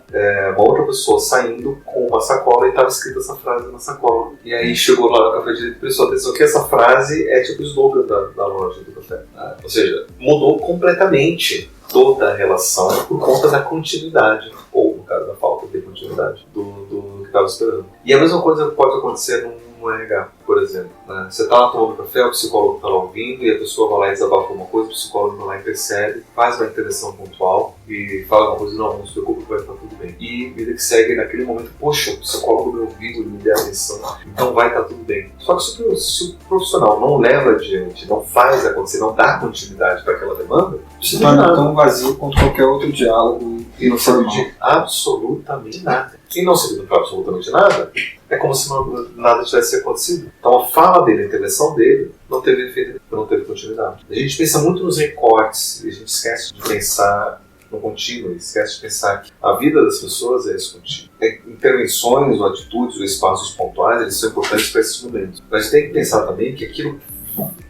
uma outra pessoa saindo com uma sacola e estava escrita essa frase na sacola. E aí chegou lá no café direito e prestou atenção que essa frase é tipo o slogan da loja do café. Ou seja, mudou completamente toda a relação por conta da continuidade, ou no caso da falta de continuidade, do que estava esperando. E a mesma coisa pode acontecer no RH, por exemplo. Né? Você está lá tomando café, o psicólogo está lá ouvindo, e a pessoa vai lá e desabafa uma coisa, o psicólogo vai lá e percebe, faz uma intervenção pontual e fala uma coisa, não se preocupe, vai estar tudo bem. E vida que segue, naquele momento, poxa, o psicólogo me ouviu, ele me deu atenção, então vai estar tudo bem. Só que se o profissional não leva adiante, não faz acontecer, não dá continuidade para aquela demanda, se torna tão vazio quanto qualquer outro diálogo e não serve de absolutamente nada. E não servindo para absolutamente nada, é como se nada tivesse acontecido. Então a fala dele, a intervenção dele, não teve efeito, não teve continuidade. A gente pensa muito nos recortes, e a gente esquece de pensar no contínuo, esquece de pensar que a vida das pessoas é esse contínuo. Intervenções, ou atitudes, ou espaços pontuais, eles são importantes para esses momentos. Mas tem que pensar também que aquilo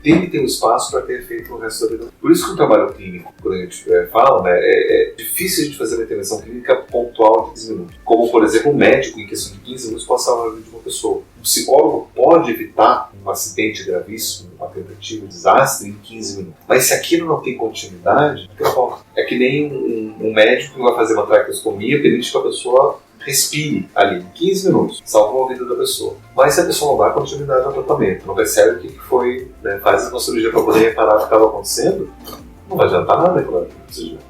tem que ter um espaço para ter efeito no resto da vida. Por isso que o trabalho clínico, quando a gente fala, né, é difícil de fazer uma intervenção clínica pontual de 15 minutos. Como, por exemplo, um médico, em questão de 15 minutos, pode salvar a vida de uma pessoa. O psicólogo pode evitar um acidente gravíssimo, uma tentativa, um desastre em 15 minutos. Mas se aquilo não tem continuidade, é que nem um médico que vai fazer uma traqueostomia, permite que a pessoa respire ali, 15 minutos, salva a vida da pessoa. Mas se a pessoa não dá continuidade ao tratamento, não percebe o que foi, né, faz uma cirurgia para poder reparar o que estava acontecendo, não vai adiantar nada, claro.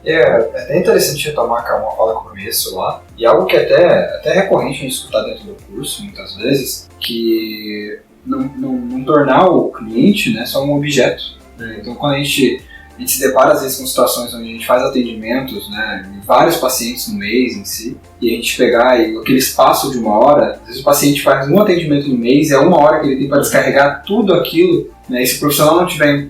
É até interessante retomar uma fala no começo lá, e algo que até recorrente a gente escutar dentro do curso, muitas vezes, que não tornar o cliente, né, só um objeto. Né? Então, quando a gente se depara às vezes com situações onde a gente faz atendimentos, né, em vários pacientes no mês em si, e a gente pegar aquele espaço de uma hora, às vezes o paciente faz um atendimento no mês, é uma hora que ele tem para descarregar tudo aquilo, né, e se o profissional não tiver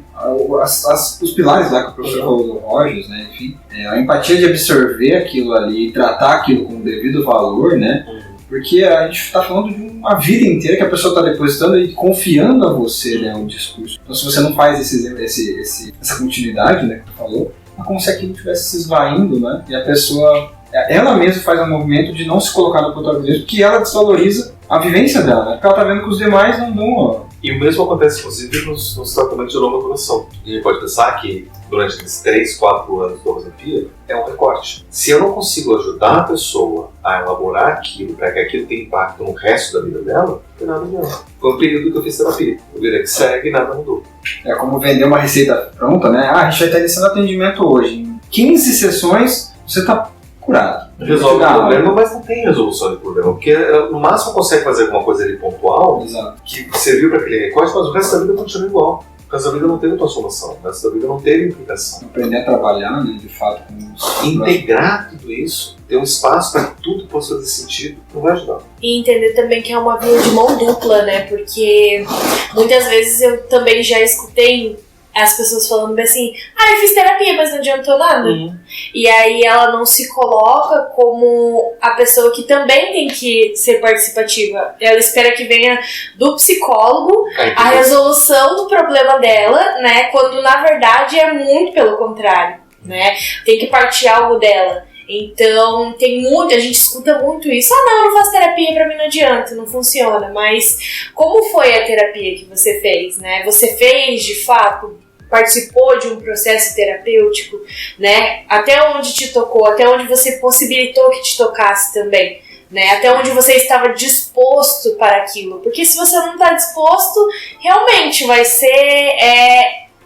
os pilares lá que o professor falou do Rogers, né, enfim, a empatia de absorver aquilo ali e tratar aquilo com o devido valor, né, porque a gente está falando de uma vida inteira que a pessoa está depositando e confiando a você, né, um discurso. Então, se você não faz essa continuidade, né, que tu falou, é como se aquilo estivesse se esvaindo, né, e a pessoa, ela mesma faz um movimento de não se colocar no protagonismo, porque ela desvaloriza a vivência dela, né, porque ela está vendo que os demais não dão. E o mesmo acontece, inclusive, nos tratamentos de longa duração. A gente pode pensar que, durante aqueles 3, 4 anos de hormoterapia, é um recorte. Se eu não consigo ajudar a pessoa a elaborar aquilo, para que aquilo tenha impacto no resto da vida dela, não tem nada mesmo. Foi um período que eu fiz terapia. O vida que segue, nada mudou. É como vender uma receita pronta, né? A gente vai estar iniciando atendimento hoje. Em 15 sessões, você está curado. Resolve o problema, mas não tem resolução de problema, porque no máximo consegue fazer alguma coisa ali pontual. Exato. Que serviu para aquele recorte, mas o resto da vida continua igual. O resto da vida não teve transformação, o resto da vida não teve implicação. Aprender a trabalhar, né, de fato, com integrar tudo isso, ter um espaço para que tudo possa fazer sentido, não vai ajudar. E entender também que é uma via de mão dupla, né, porque muitas vezes eu também já escutei as pessoas falando bem assim, eu fiz terapia, mas não adiantou nada. E aí ela não se coloca como a pessoa que também tem que ser participativa. Ela espera que venha do psicólogo a resolução do problema dela, né? Quando na verdade é muito pelo contrário, né? Tem que partir algo dela. Então, a gente escuta muito isso. Não, eu não faço terapia, pra mim não adianta, não funciona. Mas como foi a terapia que você fez, né? Você fez, de fato, participou de um processo terapêutico, né? Até onde te tocou, até onde você possibilitou que te tocasse também, né? Até onde você estava disposto para aquilo. Porque se você não está disposto, realmente vai ser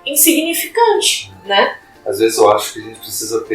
insignificante, né? Às vezes eu acho que a gente precisa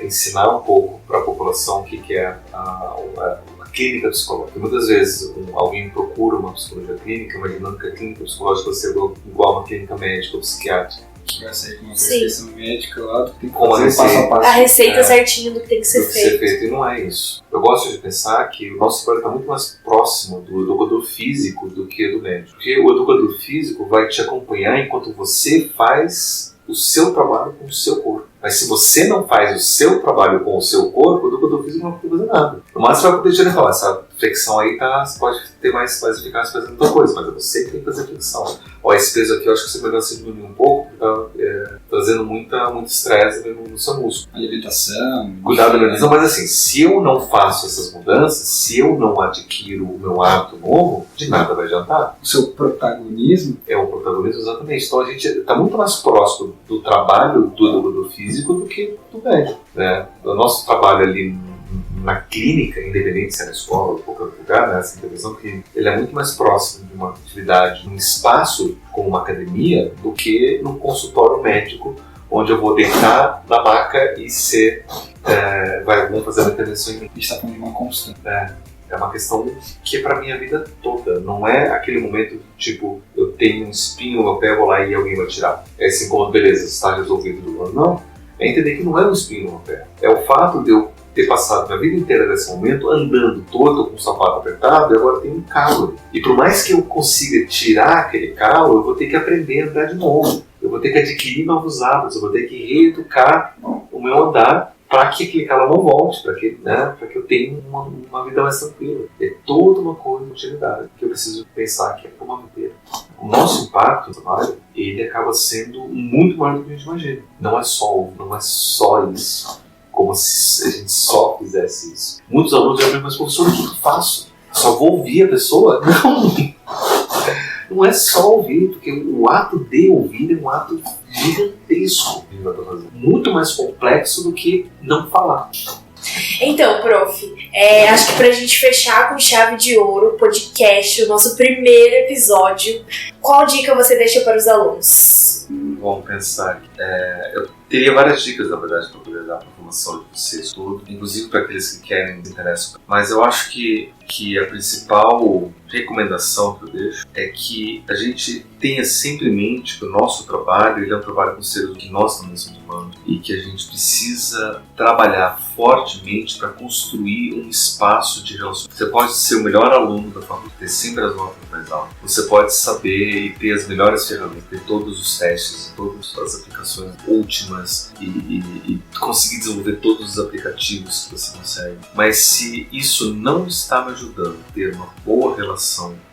ensinar um pouco para a população o que é a clínica psicológica. Muitas vezes alguém procura uma psicologia clínica, uma dinâmica clínica psicológica ser igual a uma clínica médica ou psiquiátrica. Que vai sair com uma prescrição médica lá, tu tem que fazer passo a passo. A receita certinha do que tem que ser feito. E não é isso. Eu gosto de pensar que o nosso trabalho está muito mais próximo do educador físico do que do médico. Porque o educador físico vai te acompanhar enquanto você faz o seu trabalho com o seu corpo. Mas se você não faz o seu trabalho com o seu corpo, o educador físico não vai fazer nada. No máximo vai poder falar, essa flexão aí você pode ter mais eficácia fazendo outra coisa, mas é você que tem que fazer a flexão. Esse peso aqui eu acho que você melhor se diminuir um pouco, porque está trazendo muito estresse no seu músculo. Alimentação. Cuidado da alimentação, mas assim, se eu não faço essas mudanças, se eu não adquiro o meu hábito novo, de nada vai adiantar. O seu protagonismo? É o protagonismo, exatamente. Então a gente está muito mais próximo do trabalho do educador físico do que do médico, né? O nosso trabalho ali na clínica, independente se é na escola ou em qualquer lugar, né, essa intervenção clínica, ele é muito mais próximo de uma atividade, num espaço como uma academia, do que num consultório médico, onde eu vou deitar na maca e vão fazer uma intervenção em mim. A gente está falando de uma constante. É uma questão que é pra minha vida toda. Não é aquele momento tipo, eu tenho um espinho no meu pé, vou lá e alguém vai tirar. É esse encontro, beleza, está resolvido do ano. Não. É entender que não é um espinho no meu pé. É o fato de eu ter passado minha vida inteira nesse momento andando todo com o sapato apertado e agora tem um calo. E por mais que eu consiga tirar aquele calo, eu vou ter que aprender a andar de novo. Eu vou ter que adquirir novos hábitos, eu vou ter que reeducar o meu andar para que aquele calo não volte, para que eu tenha uma vida mais tranquila. É toda uma coisa de utilidade que eu preciso pensar que é para uma vida inteira. O nosso impacto no trabalho, ele acaba sendo muito maior do que a gente imagina. Não é só isso. Como se a gente só fizesse isso. Muitos alunos já me mas professor, o que eu faço? Só vou ouvir a pessoa? Não é só ouvir, porque o ato de ouvir é um ato gigantesco que eu estou fazendo. Muito mais complexo do que não falar. Então, prof, acho que pra gente fechar com chave de ouro o podcast, o nosso primeiro episódio, qual dica você deixa para os alunos? Vamos pensar aqui. Eu teria várias dicas, na verdade, para poder dar para a formação de vocês tudo, inclusive para aqueles que querem, se interessam. Mas eu acho que a principal recomendação que eu deixo é que a gente tenha sempre em mente que o nosso trabalho ele é um trabalho com seres que nós também somos humanos e que a gente precisa trabalhar fortemente para construir um espaço de relação. Você pode ser o melhor aluno da faculdade, ter sempre as notas mais altas. Você pode saber e ter as melhores ferramentas, ter todos os testes, todas as aplicações últimas e conseguir desenvolver todos os aplicativos que você consegue. Mas se isso não está me ajudando a ter uma boa relação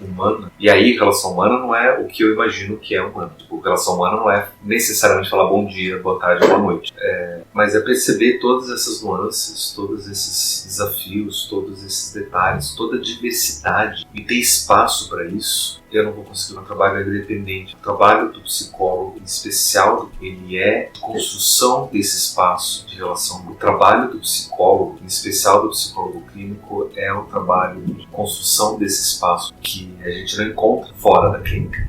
humana, e aí relação humana não é o que eu imagino que é humano. Tipo, relação humana não é necessariamente falar bom dia, boa tarde, boa noite. Mas é perceber todas essas nuances, todos esses desafios, todos esses detalhes, toda a diversidade e ter espaço para isso. Eu não vou conseguir um trabalho independente. O trabalho do psicólogo, em especial, ele é a construção desse espaço de relação. O trabalho do psicólogo, em especial do psicólogo clínico, é o trabalho de construção desse espaço que a gente não encontra fora da clínica.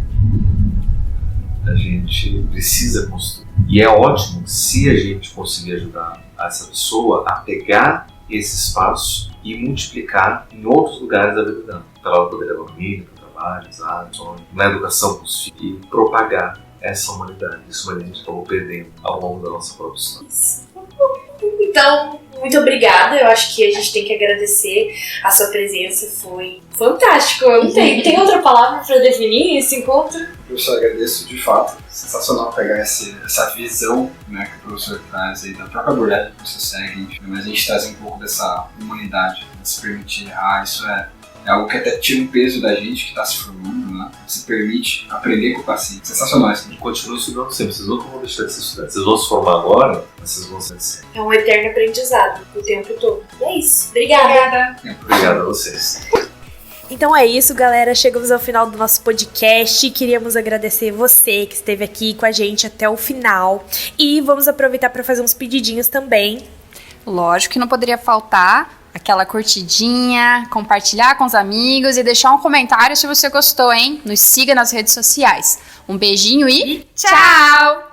A gente precisa construir. E é ótimo se a gente conseguir ajudar essa pessoa a pegar esse espaço e multiplicar em outros lugares da vida dela. Para ela poder levar a família, na educação com os filhos e propagar essa humanidade. Isso a gente acabou perdendo ao longo da nossa própria história. Então, muito obrigada. Eu acho que a gente tem que agradecer a sua presença. Foi fantástico. Eu não tem outra palavra para definir esse encontro? Professor, agradeço de fato. Sensacional pegar essa visão, né, que o professor traz aí da própria abordagem que você segue, mas a gente traz um pouco dessa humanidade, de se permitir errar. Isso é algo que até tira um peso da gente que está se formando, né? Se permite aprender com o paciente. Sensacional isso. E continue estudando sempre. Vocês nunca vão deixar de se estudar. Vocês vão se formar agora, mas vocês vão ser sempre. É um eterno aprendizado o tempo todo. E é isso. Obrigada. Obrigado a vocês. Então é isso, galera. Chegamos ao final do nosso podcast. Queríamos agradecer você que esteve aqui com a gente até o final. E vamos aproveitar para fazer uns pedidinhos também. Lógico que não poderia faltar aquela curtidinha, compartilhar com os amigos e deixar um comentário se você gostou, hein? Nos siga nas redes sociais. Um beijinho e tchau!